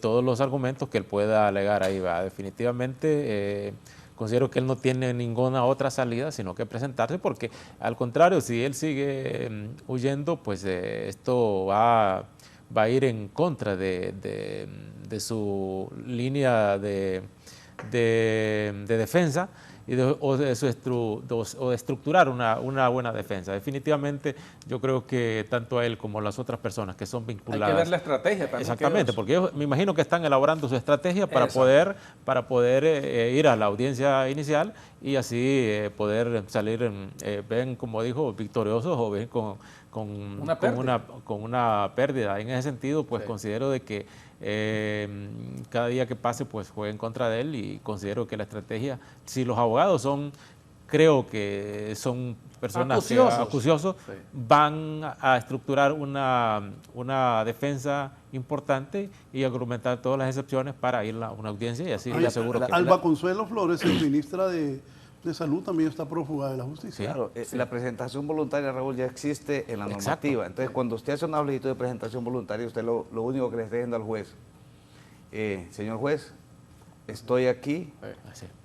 todos los argumentos que él pueda alegar ahí. Va. Definitivamente considero que él no tiene ninguna otra salida sino que presentarse, porque al contrario, si él sigue huyendo, pues esto va a ir en contra de su línea de defensa y de estructurar una buena defensa. Definitivamente yo creo que tanto a él como a las otras personas que son vinculadas... Hay que ver la estrategia también. Exactamente, porque yo me imagino que están elaborando su estrategia para poder ir a la audiencia inicial y así poder salir, ven, como dijo, victoriosos o ven con una pérdida. En ese sentido, pues considero de que cada día que pase, pues juega en contra de él, y considero que la estrategia, si los abogados creo que son personas acuciosos, van a estructurar una defensa importante y argumentar todas las excepciones para ir a una audiencia, y así le aseguro que... Alba Consuelo Flores, ministra de Salud, también está prófuga de la justicia. Claro, la presentación voluntaria, Raúl, ya existe en la normativa. Entonces, cuando usted hace una solicitud de presentación voluntaria, usted lo único que le está diciendo al juez, señor juez, estoy aquí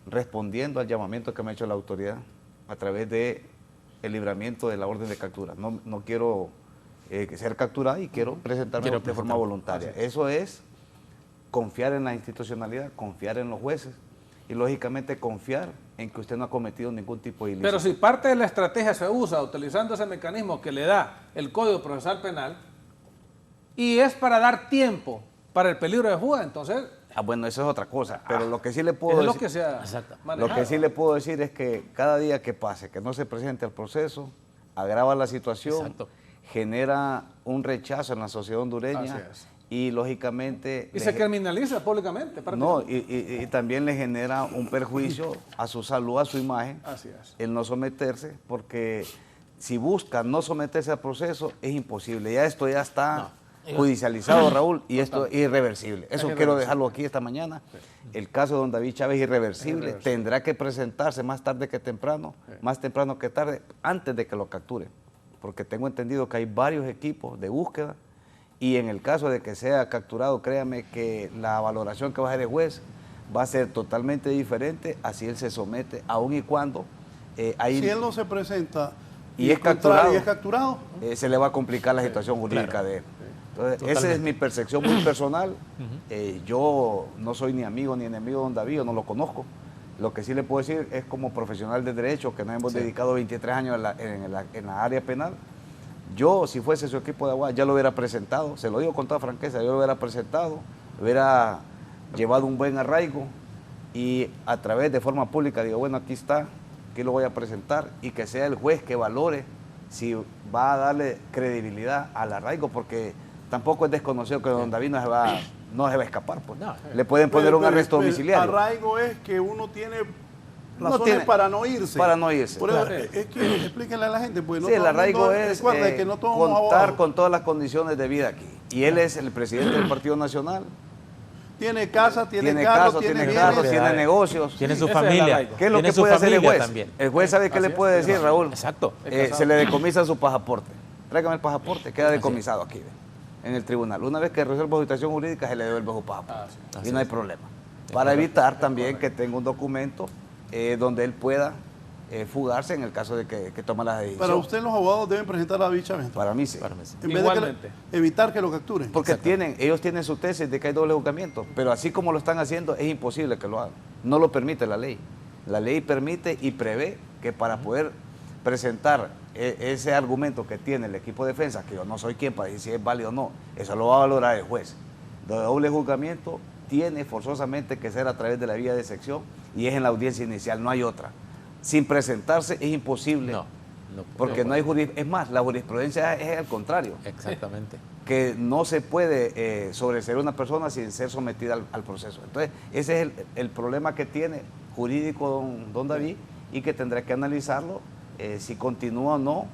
respondiendo al llamamiento que me ha hecho la autoridad a través de el libramiento de la orden de captura. No quiero ser capturada y quiero presentarme de forma voluntaria. Eso es confiar en la institucionalidad, confiar en los jueces y, lógicamente, confiar en que usted no ha cometido ningún tipo de ilícito. Pero si parte de la estrategia se usa utilizando ese mecanismo que le da el Código Procesal Penal y es para dar tiempo para el peligro de fuga, entonces... bueno, eso es otra cosa, pero lo que sí le puedo decir es que cada día que pase, que no se presente el proceso, agrava la situación, genera un rechazo en la sociedad hondureña y, lógicamente... Y se criminaliza públicamente. No, y también le genera un perjuicio a su salud, a su imagen, el no someterse, porque si busca no someterse al proceso es imposible. Ya esto ya está judicializado, Raúl, y esto es irreversible. Eso quiero dejarlo aquí esta mañana. El caso de don David Chávez es irreversible. Tendrá que presentarse más tarde que temprano, más temprano que tarde, antes de que lo capture. Porque tengo entendido que hay varios equipos de búsqueda y en el caso de que sea capturado, créame que la valoración que va a hacer el juez va a ser totalmente diferente a si él se somete, aun y cuando hay... Si él no se presenta y es capturado, se le va a complicar la situación jurídica de él. Entonces, esa es mi percepción muy personal. Yo no soy ni amigo ni enemigo de don David, yo no lo conozco. Lo que sí le puedo decir es como profesional de derecho, que nos hemos dedicado 23 años en la área penal. Yo, si fuese su equipo de abogados, ya lo hubiera presentado, se lo digo con toda franqueza, yo lo hubiera presentado, hubiera llevado un buen arraigo y a través de forma pública digo, bueno, aquí está, aquí lo voy a presentar y que sea el juez que valore si va a darle credibilidad al arraigo, porque tampoco es desconocido que don David no se va a escapar. Pues. No, le pueden poner un arresto domiciliario. Arraigo es que uno tiene razones para no irse. Para no irse. Por eso, es que explíquenle a la gente. Pues, sí, el arraigo es que no contar con todas las condiciones de vida aquí. Y él es el presidente del Partido Nacional. Tiene casa, tiene carro, tiene negocios. Tiene su familia. ¿Qué es lo que puede hacer el juez? También. El juez sabe qué le puede decir, Raúl. Exacto. Se le decomisa su pasaporte. Tráigame el pasaporte, queda decomisado aquí, en el tribunal. Una vez que resuelva su situación jurídica, se le devuelve su pasaporte. Y no hay problema. Para evitar también que tenga un documento donde él pueda fugarse en el caso de que tome la decisión. Para usted los abogados deben presentar la dicha venta. Para mí sí. En vez de evitar que lo capturen. Porque ellos tienen su tesis de que hay doble juzgamiento, pero así como lo están haciendo es imposible que lo hagan. No lo permite la ley. La ley permite y prevé que para poder presentar ese argumento que tiene el equipo de defensa, que yo no soy quien para decir si es válido o no, eso lo va a valorar el juez. El doble juzgamiento tiene forzosamente que ser a través de la vía de sección y es en la audiencia inicial, no hay otra. Sin presentarse es imposible, porque no hay jurisprudencia. Es más, la jurisprudencia es al contrario. Exactamente. Que no se puede sobreseer una persona sin ser sometida al proceso. Entonces, ese es el problema que tiene jurídico don David y que tendrá que analizarlo si continúa o no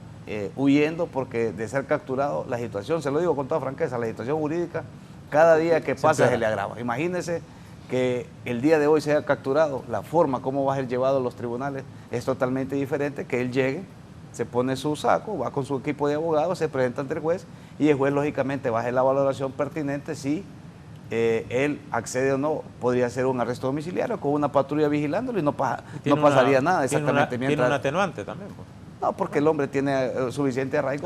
huyendo, porque de ser capturado, la situación, se lo digo con toda franqueza, la situación jurídica, cada día que pasa se le agrava. Imagínense que el día de hoy se haya capturado, la forma como va a ser llevado a los tribunales es totalmente diferente, que él llegue, se pone su saco, va con su equipo de abogados, se presenta ante el juez y el juez lógicamente va a hacer la valoración pertinente si él accede o no. Podría ser un arresto domiciliario con una patrulla vigilándolo y no pasaría nada. Exactamente. Tiene un atenuante también. Pues. No, porque el hombre tiene suficiente arraigo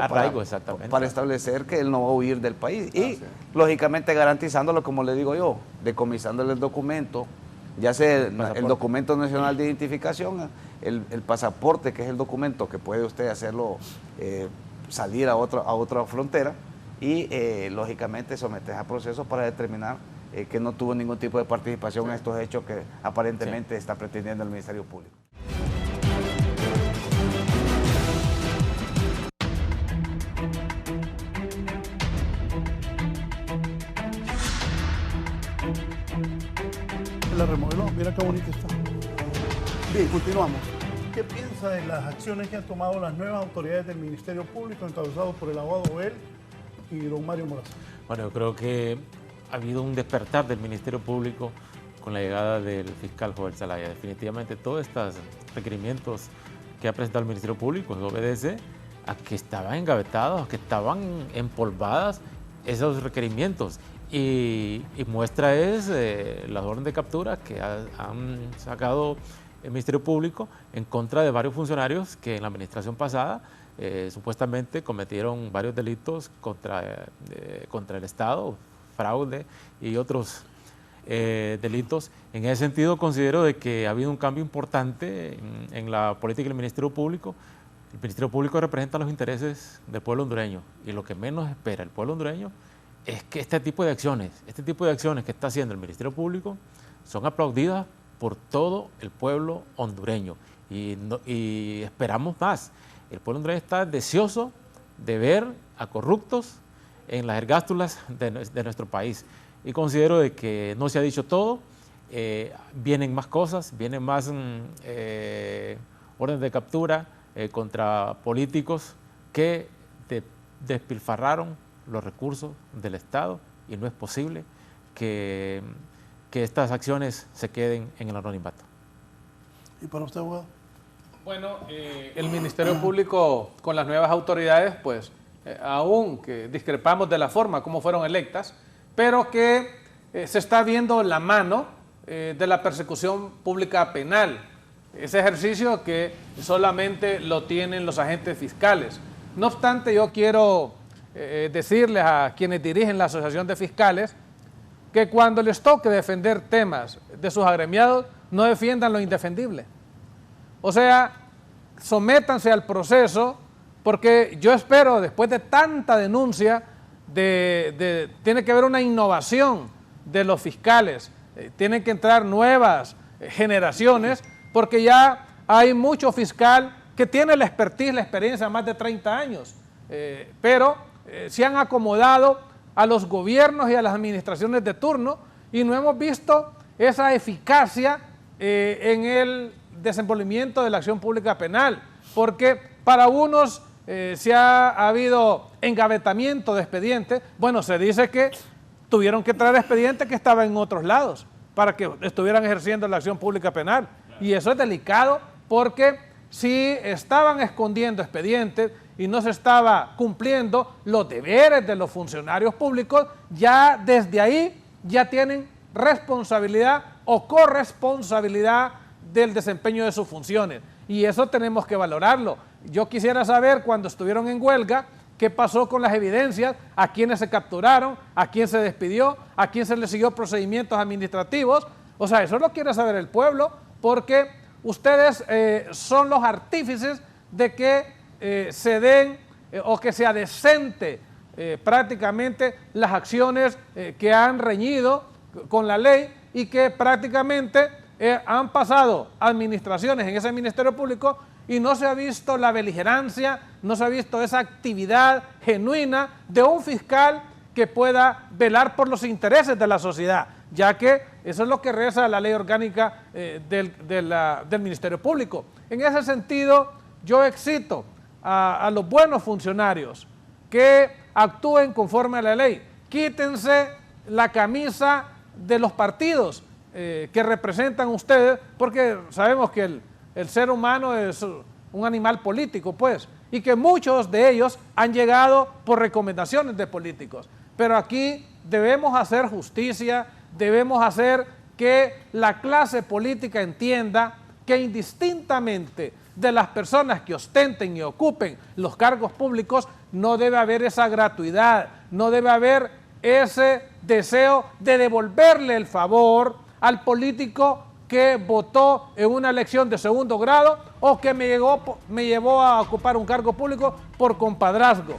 para establecer que él no va a huir del país. Y lógicamente garantizándolo, como le digo yo, decomisándole el documento, ya sea el documento nacional de identificación, el pasaporte, que es el documento que puede usted hacerlo salir a otra frontera, y lógicamente someter a procesos para determinar que no tuvo ningún tipo de participación en estos hechos que aparentemente está pretendiendo el Ministerio Público. La remodeló, mira qué bonito está. Bien, continuamos. ¿Qué piensa de las acciones que han tomado las nuevas autoridades del Ministerio Público, encabezados por el abogado él y don Mario Morazán? Bueno, yo creo que ha habido un despertar del Ministerio Público con la llegada del fiscal Joel Zelaya. Definitivamente todos estos requerimientos que ha presentado el Ministerio Público obedece a que estaban engavetados, a que estaban empolvadas esos requerimientos. Y muestra es la orden de captura que han sacado el Ministerio Público en contra de varios funcionarios que en la administración pasada supuestamente cometieron varios delitos contra el Estado, fraude y otros delitos. En ese sentido considero de que ha habido un cambio importante en la política del Ministerio Público. El Ministerio Público representa los intereses del pueblo hondureño y lo que menos espera el pueblo hondureño es que este tipo de acciones que está haciendo el Ministerio Público son aplaudidas por todo el pueblo hondureño y esperamos más. El pueblo hondureño está deseoso de ver a corruptos en las ergástulas de nuestro país y considero de que no se ha dicho todo, vienen más cosas, vienen más órdenes de captura contra políticos que despilfarraron los recursos del Estado y no es posible que estas acciones se queden en el anonimato. ¿Y para usted, abogado? Bueno, el Ministerio Público con las nuevas autoridades, pues aún que discrepamos de la forma como fueron electas, pero que se está viendo la mano de la persecución pública penal. Ese ejercicio que solamente lo tienen los agentes fiscales. No obstante, yo quiero decirles a quienes dirigen la Asociación de Fiscales que cuando les toque defender temas de sus agremiados, no defiendan lo indefendible. O sea, sométanse al proceso, porque yo espero, después de tanta denuncia, tiene que haber una innovación de los fiscales, tienen que entrar nuevas generaciones, porque ya hay mucho fiscal que tiene la expertise, la experiencia de más de 30 años, pero se han acomodado a los gobiernos y a las administraciones de turno y no hemos visto esa eficacia en el desenvolvimiento de la acción pública penal, porque para unos si ha habido engavetamiento de expedientes, bueno, se dice que tuvieron que traer expedientes que estaban en otros lados para que estuvieran ejerciendo la acción pública penal. Y eso es delicado porque si estaban escondiendo expedientes y no se estaba cumpliendo los deberes de los funcionarios públicos, ya desde ahí ya tienen responsabilidad o corresponsabilidad del desempeño de sus funciones. Y eso tenemos que valorarlo. Yo quisiera saber cuando estuvieron en huelga, qué pasó con las evidencias, a quiénes se capturaron, a quién se despidió, a quién se le siguió procedimientos administrativos. O sea, eso lo quiere saber el pueblo, porque ustedes son los artífices de que se den o que sea decente prácticamente las acciones que han reñido con la ley y que prácticamente han pasado administraciones en ese Ministerio Público y no se ha visto la beligerancia, no se ha visto esa actividad genuina de un fiscal que pueda velar por los intereses de la sociedad, ya que eso es lo que reza la ley orgánica del Ministerio Público. En ese sentido, yo excito a los buenos funcionarios que actúen conforme a la ley. Quítense la camisa de los partidos que representan ustedes, porque sabemos que el ser humano es un animal político, pues, y que muchos de ellos han llegado por recomendaciones de políticos. Pero aquí debemos hacer justicia, debemos hacer que la clase política entienda que indistintamente de las personas que ostenten y ocupen los cargos públicos, no debe haber esa gratuidad, no debe haber ese deseo de devolverle el favor al político que votó en una elección de segundo grado o que me llevó a ocupar un cargo público por compadrazgo.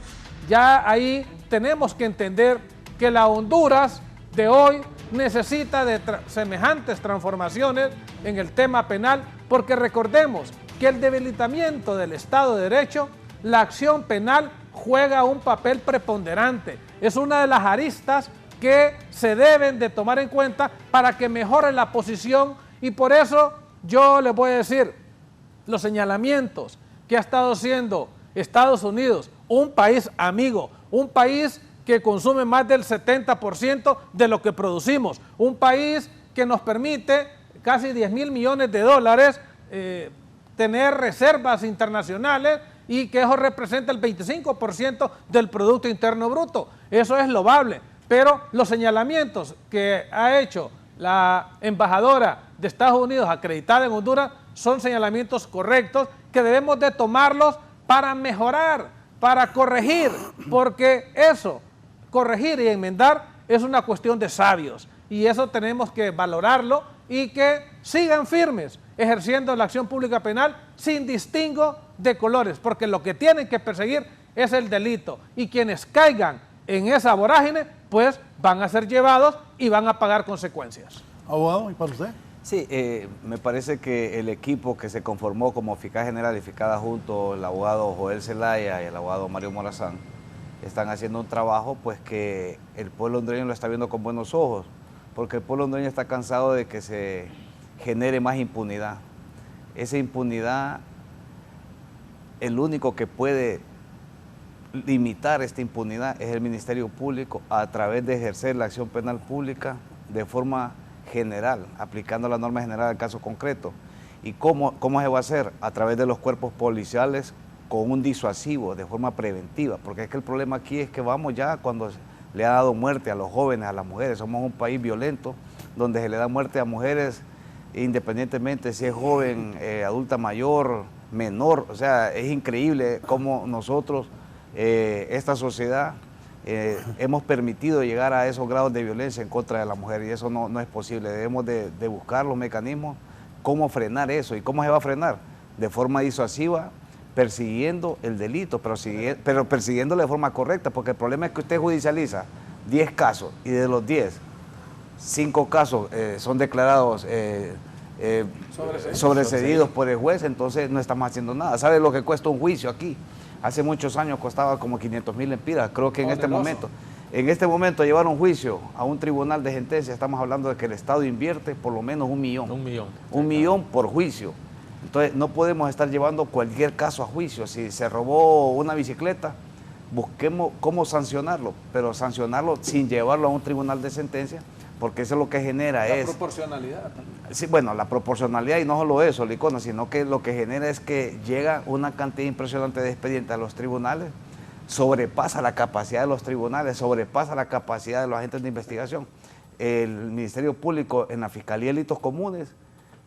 Ya ahí tenemos que entender que la Honduras de hoy necesita de semejantes transformaciones en el tema penal, porque recordemos que el debilitamiento del Estado de Derecho, la acción penal juega un papel preponderante. Es una de las aristas que se deben de tomar en cuenta para que mejore la posición, y por eso yo les voy a decir, los señalamientos que ha estado haciendo Estados Unidos, un país amigo, un país que consume más del 70% de lo que producimos, un país que nos permite casi $10.000 millones tener reservas internacionales y que eso representa el 25% del Producto Interno Bruto. Eso es loable, pero los señalamientos que ha hecho la embajadora de Estados Unidos acreditada en Honduras son señalamientos correctos que debemos de tomarlos para mejorar, para corregir, porque eso, corregir y enmendar, es una cuestión de sabios y eso tenemos que valorarlo y que sigan firmes ejerciendo la acción pública penal sin distingo de colores, porque lo que tienen que perseguir es el delito y quienes caigan en esa vorágine pues van a ser llevados y van a pagar consecuencias. Abogado, ¿y para usted? Sí, me parece que el equipo que se conformó como fiscal general y fiscal adjunto, el abogado Joel Zelaya y el abogado Mario Morazán, están haciendo un trabajo pues que el pueblo hondureño lo está viendo con buenos ojos, porque el pueblo hondureño está cansado de que se genere más impunidad. Esa impunidad, el único que puede limitar esta impunidad es el Ministerio Público a través de ejercer la acción penal pública de forma general, aplicando la norma general al caso concreto. ¿Y cómo se va a hacer? A través de los cuerpos policiales con un disuasivo, de forma preventiva, porque es que el problema aquí es que vamos ya cuando le ha dado muerte a los jóvenes, a las mujeres. Somos un país violento donde se le da muerte a mujeres independientemente si es joven, adulta mayor, menor. O sea, es increíble cómo nosotros, esta sociedad, hemos permitido llegar a esos grados de violencia en contra de la mujer, y eso no es posible. Debemos de buscar los mecanismos, cómo frenar eso. ¿Y cómo se va a frenar? De forma disuasiva, persiguiendo el delito, pero persiguiéndolo de forma correcta, porque el problema es que usted judicializa 10 casos y de los 10, 5 casos son declarados sobreseídos por el juez, entonces no estamos haciendo nada. ¿Sabe lo que cuesta un juicio aquí? Hace muchos años costaba como 500,000 lempiras. Creo que en este momento llevar un juicio a un tribunal de sentencia, estamos hablando de que el Estado invierte por lo menos 1 millón. 1 millón. 1 millón por juicio. Entonces no podemos estar llevando cualquier caso a juicio. Si se robó una bicicleta, busquemos cómo sancionarlo, pero sancionarlo sin llevarlo a un tribunal de sentencia, porque eso es lo que genera la proporcionalidad también. Sí, bueno, la proporcionalidad, y no solo eso, Licona, sino que lo que genera es que llega una cantidad impresionante de expedientes a los tribunales, sobrepasa la capacidad de los tribunales, sobrepasa la capacidad de los agentes de investigación. El Ministerio Público en la Fiscalía de Delitos Comunes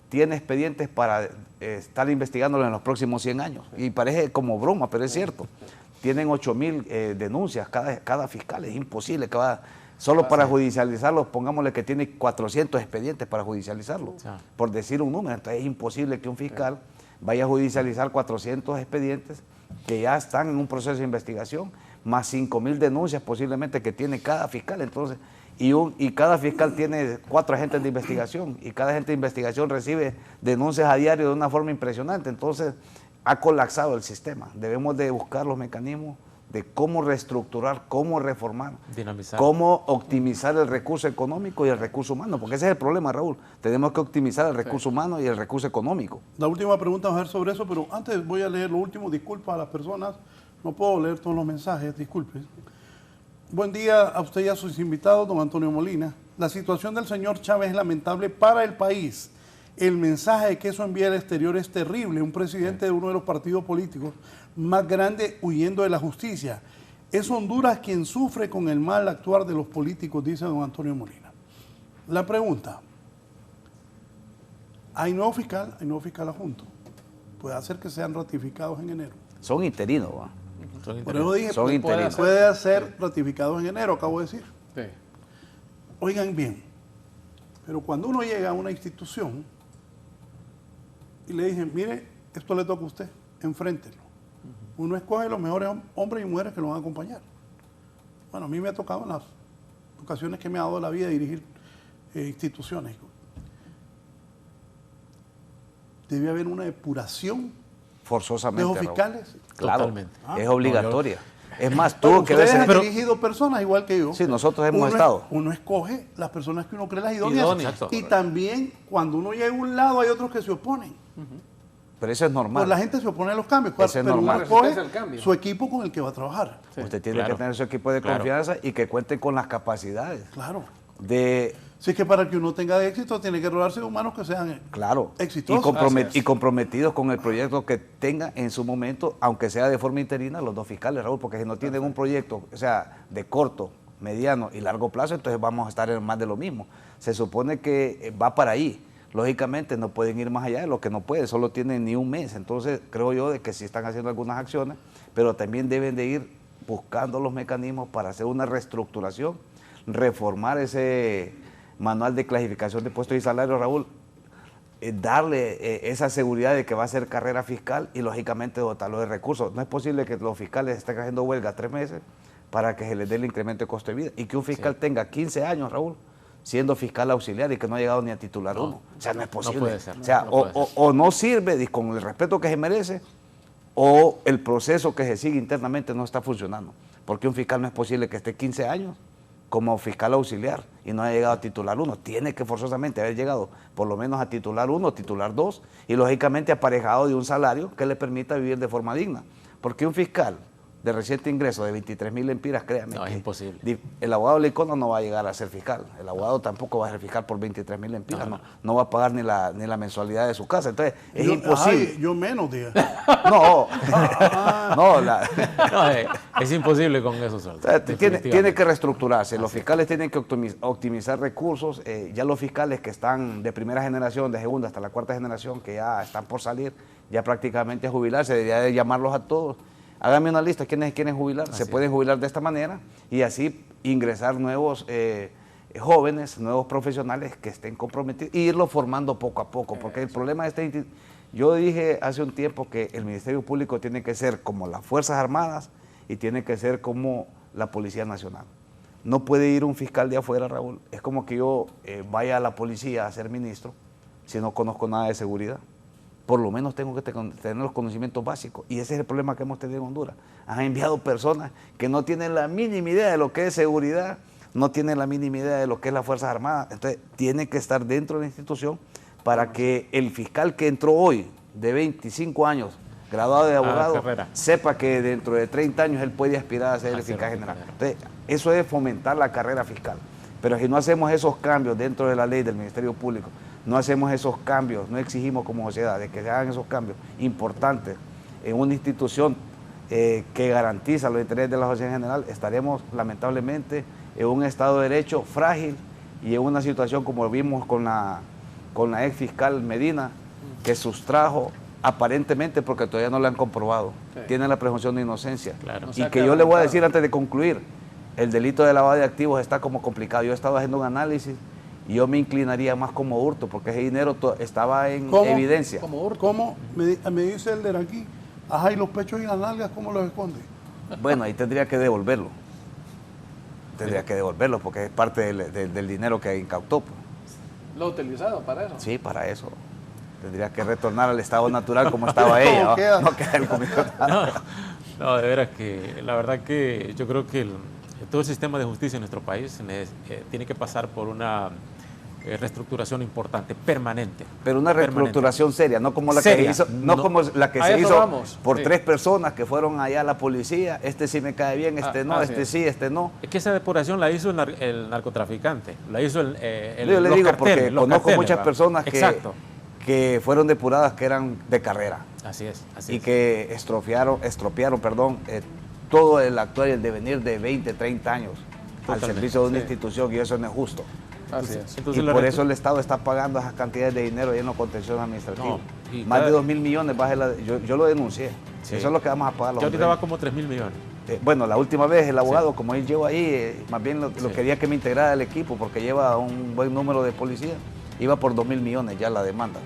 tiene expedientes para estar investigándolo en los próximos 100 años. Y parece como broma, pero es cierto. Tienen 8,000 denuncias cada fiscal. Es imposible que va... Solo para judicializarlos, pongámosle que tiene 400 expedientes para judicializarlo, por decir un número. Entonces es imposible que un fiscal vaya a judicializar 400 expedientes que ya están en un proceso de investigación, más 5,000 denuncias posiblemente que tiene cada fiscal. Entonces, y cada fiscal tiene 4 agentes de investigación, y cada agente de investigación recibe denuncias a diario de una forma impresionante. Entonces ha colapsado el sistema. Debemos de buscar los mecanismos de cómo reestructurar, cómo reformar, dinamizar, cómo optimizar el recurso económico y el recurso humano, porque ese es el problema, Raúl. Tenemos que optimizar el recurso humano y el recurso económico. La última pregunta va a ser sobre eso, pero antes voy a leer lo último. Disculpa a las personas, no puedo leer todos los mensajes, disculpe. Buen día a usted y a sus invitados, don Antonio Molina. La situación del señor Chávez es lamentable para el país. El mensaje que eso envía al exterior es terrible. Un presidente de uno de los partidos políticos más grande huyendo de la justicia. Es Honduras quien sufre con el mal actuar de los políticos, dice don Antonio Molina. La pregunta, hay nuevo fiscal adjunto. Puede hacer que sean ratificados en enero. Son interinos, ¿va? Por eso dije, puede ser ratificados en enero, acabo de decir. Sí. Oigan bien, pero cuando uno llega a una institución y le dicen, mire, esto le toca a usted, enfréntelo. Uno escoge los mejores hombres y mujeres que lo van a acompañar. Bueno, a mí me ha tocado en las ocasiones que me ha dado la vida dirigir instituciones. Debe haber una depuración forzosamente de los fiscales. Claro, totalmente. Es obligatoria. Es más, tuvo que ver... Ustedes han dirigido personas igual que yo. Sí, nosotros hemos estado. Uno escoge las personas que uno cree las idóneas. Y también, cuando uno llega a un lado, hay otros que se oponen. Pero eso es normal. Pues la gente se opone a los cambios. Eso es normal. Uno escoge su equipo con el que va a trabajar. Sí, usted tiene que tener su equipo de confianza y que cuente con las capacidades. Claro. De... Sí, es que para que uno tenga éxito tiene que rodearse de humanos que sean exitosos. Y comprometidos con el proyecto que tenga en su momento, aunque sea de forma interina, los dos fiscales, Raúl, porque si no tienen un proyecto, o sea, de corto, mediano y largo plazo, entonces vamos a estar en más de lo mismo. Se supone que va para ahí. Lógicamente no pueden ir más allá de lo que no pueden, solo tienen ni un mes. Entonces creo yo de que sí están haciendo algunas acciones, pero también deben de ir buscando los mecanismos para hacer una reestructuración, reformar ese manual de clasificación de puestos y salarios, Raúl, darle esa seguridad de que va a ser carrera fiscal y lógicamente dotarlo de recursos. No es posible que los fiscales estén haciendo huelga 3 meses para que se les dé el incremento de costo de vida y que un fiscal tenga 15 años, Raúl, siendo fiscal auxiliar y que no ha llegado ni a titular uno. O sea, no es posible. No puede ser. O sea, o no sirve con el respeto que se merece, o el proceso que se sigue internamente no está funcionando. Porque un fiscal no es posible que esté 15 años como fiscal auxiliar y no haya llegado a titular 1. Tiene que forzosamente haber llegado por lo menos a titular 1, titular 2 y lógicamente aparejado de un salario que le permita vivir de forma digna. Porque un fiscal de reciente ingreso de 23.000 lempiras, créanme. No, que es imposible. El abogado Licono no va a llegar a ser fiscal. El abogado tampoco va a ser fiscal por 23.000 lempiras. No va a pagar ni la mensualidad de su casa. Entonces, es imposible. Ay, yo menos, tío. No, es imposible con esos sueldos. Tiene que reestructurarse. Los fiscales tienen que optimizar recursos. Ya los fiscales que están de primera generación, de segunda hasta la cuarta generación, que ya están por salir, ya prácticamente a jubilarse, debería de llamarlos a todos. Háganme una lista, ¿quiénes quieren jubilar? Se pueden jubilar de esta manera y así ingresar nuevos jóvenes, nuevos profesionales que estén comprometidos e irlos formando poco a poco, porque el problema de yo dije hace un tiempo que el Ministerio Público tiene que ser como las Fuerzas Armadas y tiene que ser como la Policía Nacional. No puede ir un fiscal de afuera, Raúl. Es como que yo vaya a la policía a ser ministro si no conozco nada de seguridad. Por lo menos tengo que tener los conocimientos básicos. Y ese es el problema que hemos tenido en Honduras. Han enviado personas que no tienen la mínima idea de lo que es seguridad, no tienen la mínima idea de lo que es las Fuerzas Armadas. Entonces, tiene que estar dentro de la institución para que el fiscal que entró hoy, de 25 años, graduado de abogado, sepa que dentro de 30 años él puede aspirar a ser el fiscal general. Entonces, eso es fomentar la carrera fiscal. Pero si no hacemos esos cambios dentro de la ley del Ministerio Público, no hacemos esos cambios, no exigimos como sociedad de que se hagan esos cambios importantes en una institución que garantiza los intereses de la sociedad en general, estaremos lamentablemente en un Estado de Derecho frágil y en una situación como vimos con la ex fiscal Medina, que sustrajo aparentemente, porque todavía no lo han comprobado, tiene la presunción de inocencia. Claro. Y que yo le voy a decir antes de concluir, el delito de lavado de activos está como complicado. Yo he estado haciendo un análisis y yo me inclinaría más como hurto, porque ese dinero estaba en evidencia. ¿Cómo? Me dice el de aquí, ajá, y los pechos y las nalgas, ¿cómo los esconde? Bueno, ahí tendría que devolverlo. Tendría que devolverlo porque es parte del dinero que incautó. Pues. ¿Lo utilizado para eso? Sí, para eso. Tendría que retornar al estado natural como estaba ella. No queda el comisionado. No, de veras que la verdad que yo creo que todo el sistema de justicia en nuestro país tiene que pasar por una reestructuración importante, permanente. Pero una reestructuración seria, no como la que hizo, como la que se hizo por 3 personas que fueron allá a la policía. Este sí me cae bien, este no, este sí, este no. Es que esa depuración la hizo el narcotraficante, la hizo yo le digo porque conozco muchas personas que fueron depuradas que eran de carrera. Así es. Y que estropearon, todo el actuar y el devenir de 20, 30 años al servicio de una institución, y eso no es justo. Así es. Entonces, y por eso el Estado está pagando esas cantidades de dinero ahí en los contenciosos administrativos. Más de 2.000 millones, yo lo denuncié. Sí. Eso es lo que vamos a pagar los Yo ahorita va como 3.000 millones. Bueno, la última vez el abogado, como él lleva ahí, más bien lo quería que me integrara el equipo porque lleva un buen número de policías, iba por 2.000 millones ya la demanda.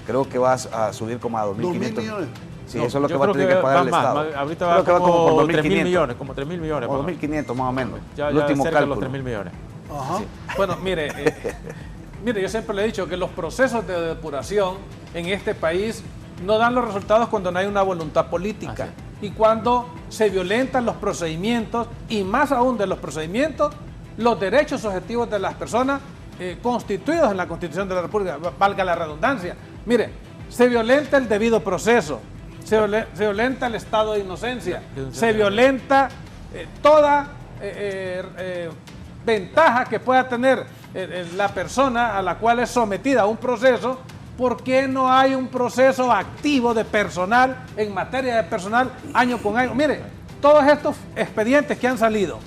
Creo que va a subir como a 2.500 millones. Sí, eso es lo que va a tener que pagar el Estado. Ahorita va como 3.000 millones, como 3.000 millones. O 2.500 más o menos. Ya el último cerca cálculo. De los 3.000 millones. Ajá. Sí. Bueno, mire, yo siempre le he dicho que los procesos de depuración en este país no dan los resultados cuando no hay una voluntad política y cuando se violentan los procedimientos y más aún de los procedimientos, los derechos subjetivos de las personas constituidos en la Constitución de la República, valga la redundancia. Mire, se violenta el debido proceso, se violenta el estado de inocencia, se violenta toda ventaja que pueda tener la persona a la cual es sometida a un proceso. ¿Por qué no hay un proceso activo de personal en materia de personal año con año? Mire, todos estos expedientes que han salido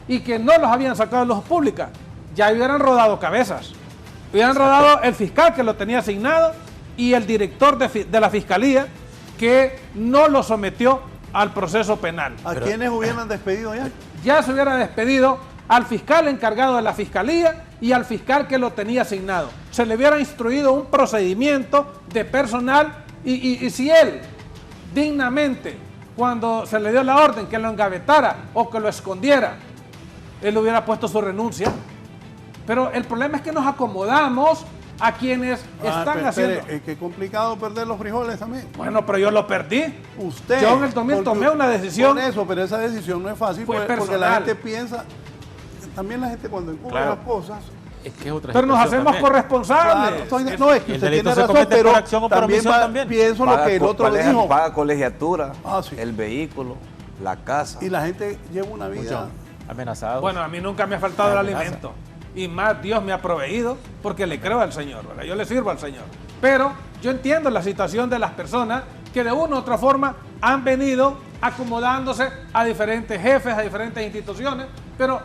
y que no los habían sacado de luz pública, ya hubieran rodado cabezas. Hubieran rodado el fiscal que lo tenía asignado y el director de la fiscalía que no lo sometió al proceso penal. ¿A quiénes hubieran despedido ya? Ya se hubiera despedido al fiscal encargado de la fiscalía y al fiscal que lo tenía asignado. Se le hubiera instruido un procedimiento de personal y si él dignamente, cuando se le dio la orden que lo engavetara o que lo escondiera, él hubiera puesto su renuncia. Pero el problema es que nos acomodamos a quienes están haciendo... Es que es complicado perder los frijoles también. Bueno, pero yo lo perdí. Usted. Yo en el 2000 tomé una decisión. Por eso, pero esa decisión no es fácil porque la gente piensa... También la gente cuando encubre las cosas... Es que es otra pero nos hacemos también corresponsables. Claro, no, es que usted tiene razón, pero también pienso lo que el otro le dijo. Paga colegiatura, el vehículo, la casa. Y la gente lleva una vida amenazada. Bueno, a mí nunca me ha faltado el alimento. Y más Dios me ha proveído porque le creo al Señor, ¿verdad? Yo le sirvo al Señor. Pero yo entiendo la situación de las personas que de una u otra forma han venido acomodándose a diferentes jefes, a diferentes instituciones, pero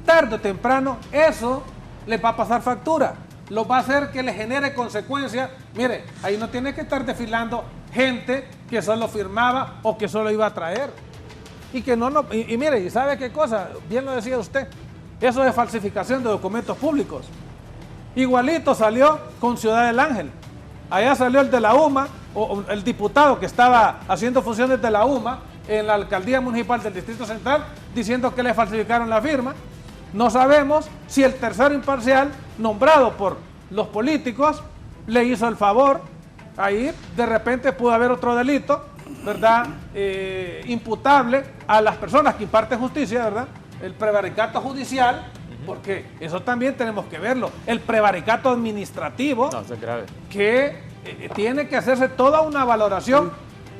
tarde o temprano eso les va a pasar factura. Lo va a hacer que les genere consecuencias. Mire, ahí no tiene que estar desfilando gente que solo firmaba o que solo iba a traer. Y que y mire, ¿y sabe qué cosa? Bien lo decía usted. Eso es falsificación de documentos públicos. Igualito salió con Ciudad del Ángel. Allá salió el de la UMA, o el diputado que estaba haciendo funciones de la UMA en la alcaldía municipal del Distrito Central, diciendo que le falsificaron la firma. No sabemos si el tercero imparcial, nombrado por los políticos, le hizo el favor. Ahí de repente pudo haber otro delito, ¿verdad? Imputable a las personas que imparten justicia, ¿verdad? El prevaricato judicial, porque eso también tenemos que verlo. El prevaricato administrativo, no, eso es grave. Que tiene que hacerse toda una valoración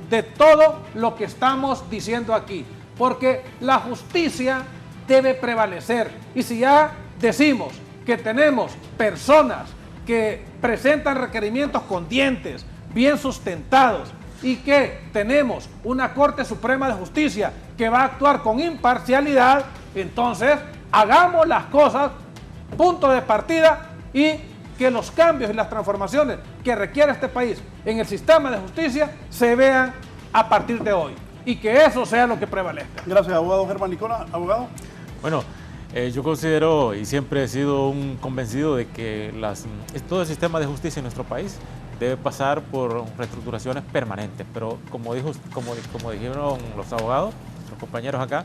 de todo lo que estamos diciendo aquí, porque la justicia debe prevalecer. Y si ya decimos que tenemos personas que presentan requerimientos con dientes, bien sustentados, y que tenemos una Corte Suprema de Justicia que va a actuar con imparcialidad, entonces hagamos las cosas, punto de partida, y que los cambios y las transformaciones que requiere este país en el sistema de justicia se vean a partir de hoy, y que eso sea lo que prevalezca. Gracias, abogado Germán Nicola. Abogado. Bueno, yo considero y siempre he sido un convencido de que todo el sistema de justicia en nuestro país debe pasar por reestructuraciones permanentes, pero como dijeron los abogados, los compañeros acá,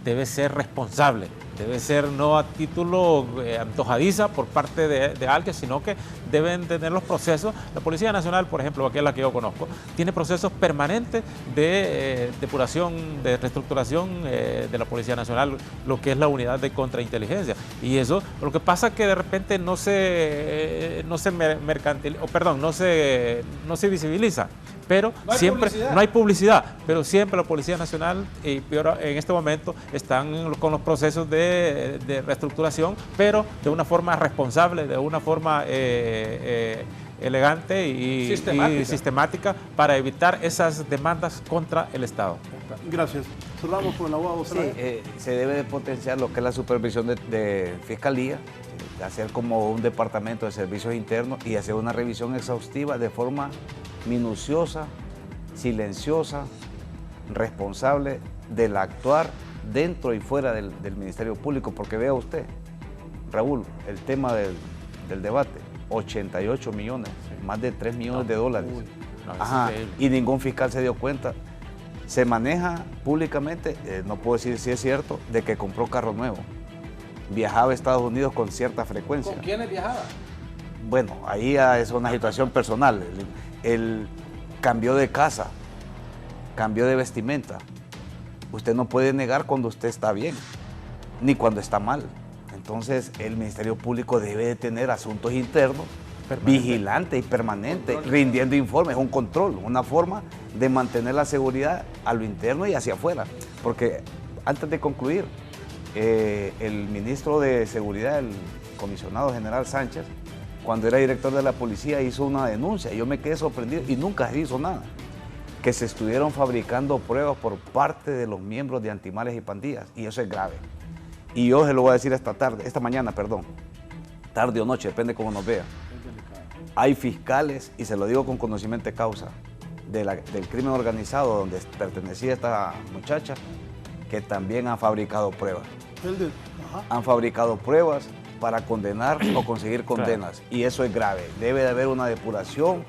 debe ser responsable, debe ser no a título antojadiza por parte de alguien, sino que deben tener los procesos. La Policía Nacional, por ejemplo, aquí es la que yo conozco, tiene procesos permanentes de depuración, de reestructuración de la Policía Nacional, lo que es la unidad de contrainteligencia. Y eso, lo que pasa es que de repente no se visibiliza. Pero siempre no hay publicidad, pero siempre la Policía Nacional y en este momento están con los procesos de reestructuración, pero de una forma responsable, de una forma elegante y sistemática para evitar esas demandas contra el Estado. Gracias. Cerramos con el abogado. Sí, se debe de potenciar lo que es la supervisión de Fiscalía, hacer como un departamento de servicios internos y hacer una revisión exhaustiva de forma minuciosa, silenciosa, responsable del actuar dentro y fuera del Ministerio Público, porque vea usted, Raúl, el tema del debate, 88 millones, más de 3 millones de dólares. Ajá, y ningún fiscal se dio cuenta. Se maneja públicamente, no puedo decir si es cierto, de que compró carro nuevo. Viajaba a Estados Unidos con cierta frecuencia. ¿Con quiénes viajaba? Bueno, ahí es una situación personal. Él cambió de casa, cambió de vestimenta. Usted no puede negar cuando usted está bien, ni cuando está mal. Entonces, el Ministerio Público debe de tener asuntos internos, vigilante y permanente, rindiendo informes, un control, una forma de mantener la seguridad a lo interno y hacia afuera. Porque, antes de concluir, el ministro de Seguridad, el comisionado general Sánchez, cuando era director de la policía, hizo una denuncia. Yo me quedé sorprendido y nunca se hizo nada. Que se estuvieron fabricando pruebas por parte de los miembros de Antimales y Pandillas. Y eso es grave. Y yo se lo voy a decir esta mañana, tarde o noche, depende cómo nos vea. Hay fiscales, y se lo digo con conocimiento de causa, del crimen organizado donde pertenecía esta muchacha, que también han fabricado pruebas. Han fabricado pruebas para condenar o conseguir condenas, y eso es grave. Debe de haber una depuración,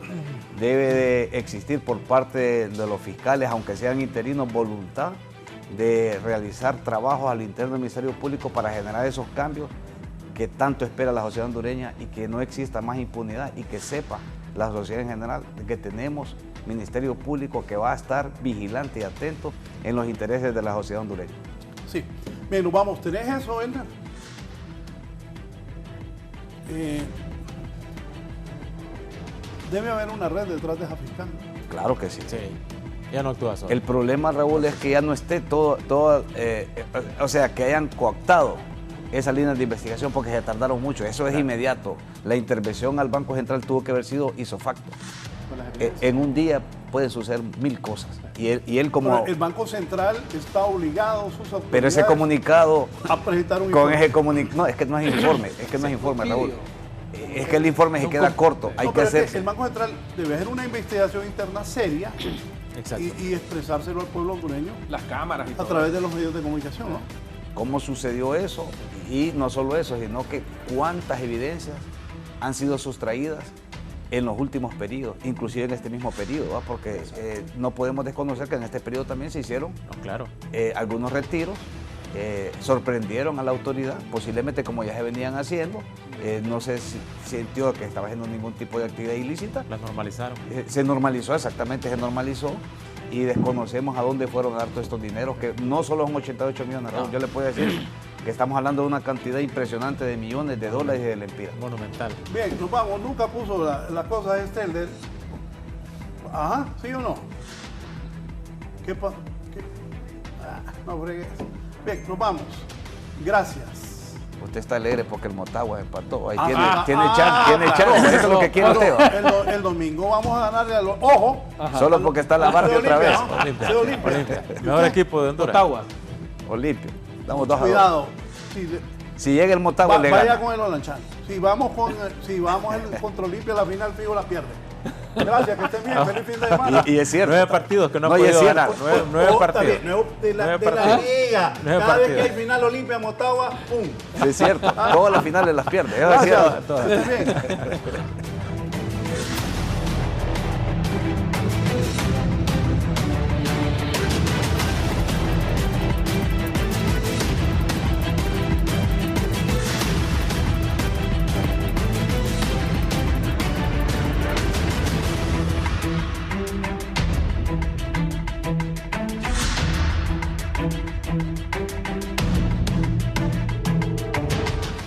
debe de existir por parte de los fiscales, aunque sean interinos, voluntad de realizar trabajos al interno del Ministerio Público para generar esos cambios que tanto espera la sociedad hondureña, y que no exista más impunidad, y que sepa la sociedad en general que tenemos Ministerio Público que va a estar vigilante y atento en los intereses de la sociedad hondureña. Sí. Bien, nos vamos. ¿Tenés eso, Elder? Debe haber una red detrás de esa fiscal. Claro que sí. Ya no actúa solo. El problema, Raúl, es que ya no esté o sea, que hayan cooptado esas líneas de investigación porque se tardaron mucho. Eso es inmediato. La intervención al Banco Central tuvo que haber sido ipso facto. En un día pueden suceder 1000 cosas. Y él como... El Banco Central está obligado, sus autoridades, pero ese comunicado... a presentar un con informe. ese comunicado... No, es que no es informe, Raúl. Es que el informe se queda corto. Hay que hacer... El Banco Central debe hacer una investigación interna seria Exacto. y expresárselo al pueblo hondureño Las cámaras y a todo. través de los medios de comunicación, ¿no? ¿Cómo sucedió eso? Y no solo eso, sino que cuántas evidencias han sido sustraídas en los últimos periodos, inclusive en este mismo periodo, ¿va? Porque no podemos desconocer que en este periodo también se hicieron algunos retiros, sorprendieron a la autoridad, posiblemente como ya se venían haciendo, no se sintió que estaba haciendo ningún tipo de actividad ilícita. Las normalizaron. Se normalizó, exactamente, se normalizó. Y desconocemos a dónde fueron a dar todos estos dineros, que no solo son 88 millones, Raúl. Yo le puedo decir que estamos hablando de una cantidad impresionante de millones de dólares y de lempiras. Monumental. Bien, nos vamos. Nunca puso la cosa el del... Ajá, ¿sí o no? ¿Qué pasa? No fregues. Bien, nos vamos. Gracias. Usted está alegre porque el Motagua empató. Ahí Ah, tiene chance. Eso es lo que quiere usted. El domingo vamos a ganarle a los... ¡Ojo! Solo porque está la Barbie otra vez. Olimpia. Mejor equipo de Honduras. Motagua. Olimpia. Estamos 2-2. Cuidado. Si llega el Motagua, le vaya gana. con el Olanchán. Si vamos contra Olimpia, la final fijo la pierde. Gracias, que estén bien. Feliz fin de semana. Y es cierto. 9 partidos que no ha y es podido cierto. ganar. 9 partidos. De la liga. 9 Cada vez que partidos. hay final Olimpia Motagua, ¡pum! Sí, es cierto. Todas las finales las pierde. Eso es Gracias. cierto. Que estén bien.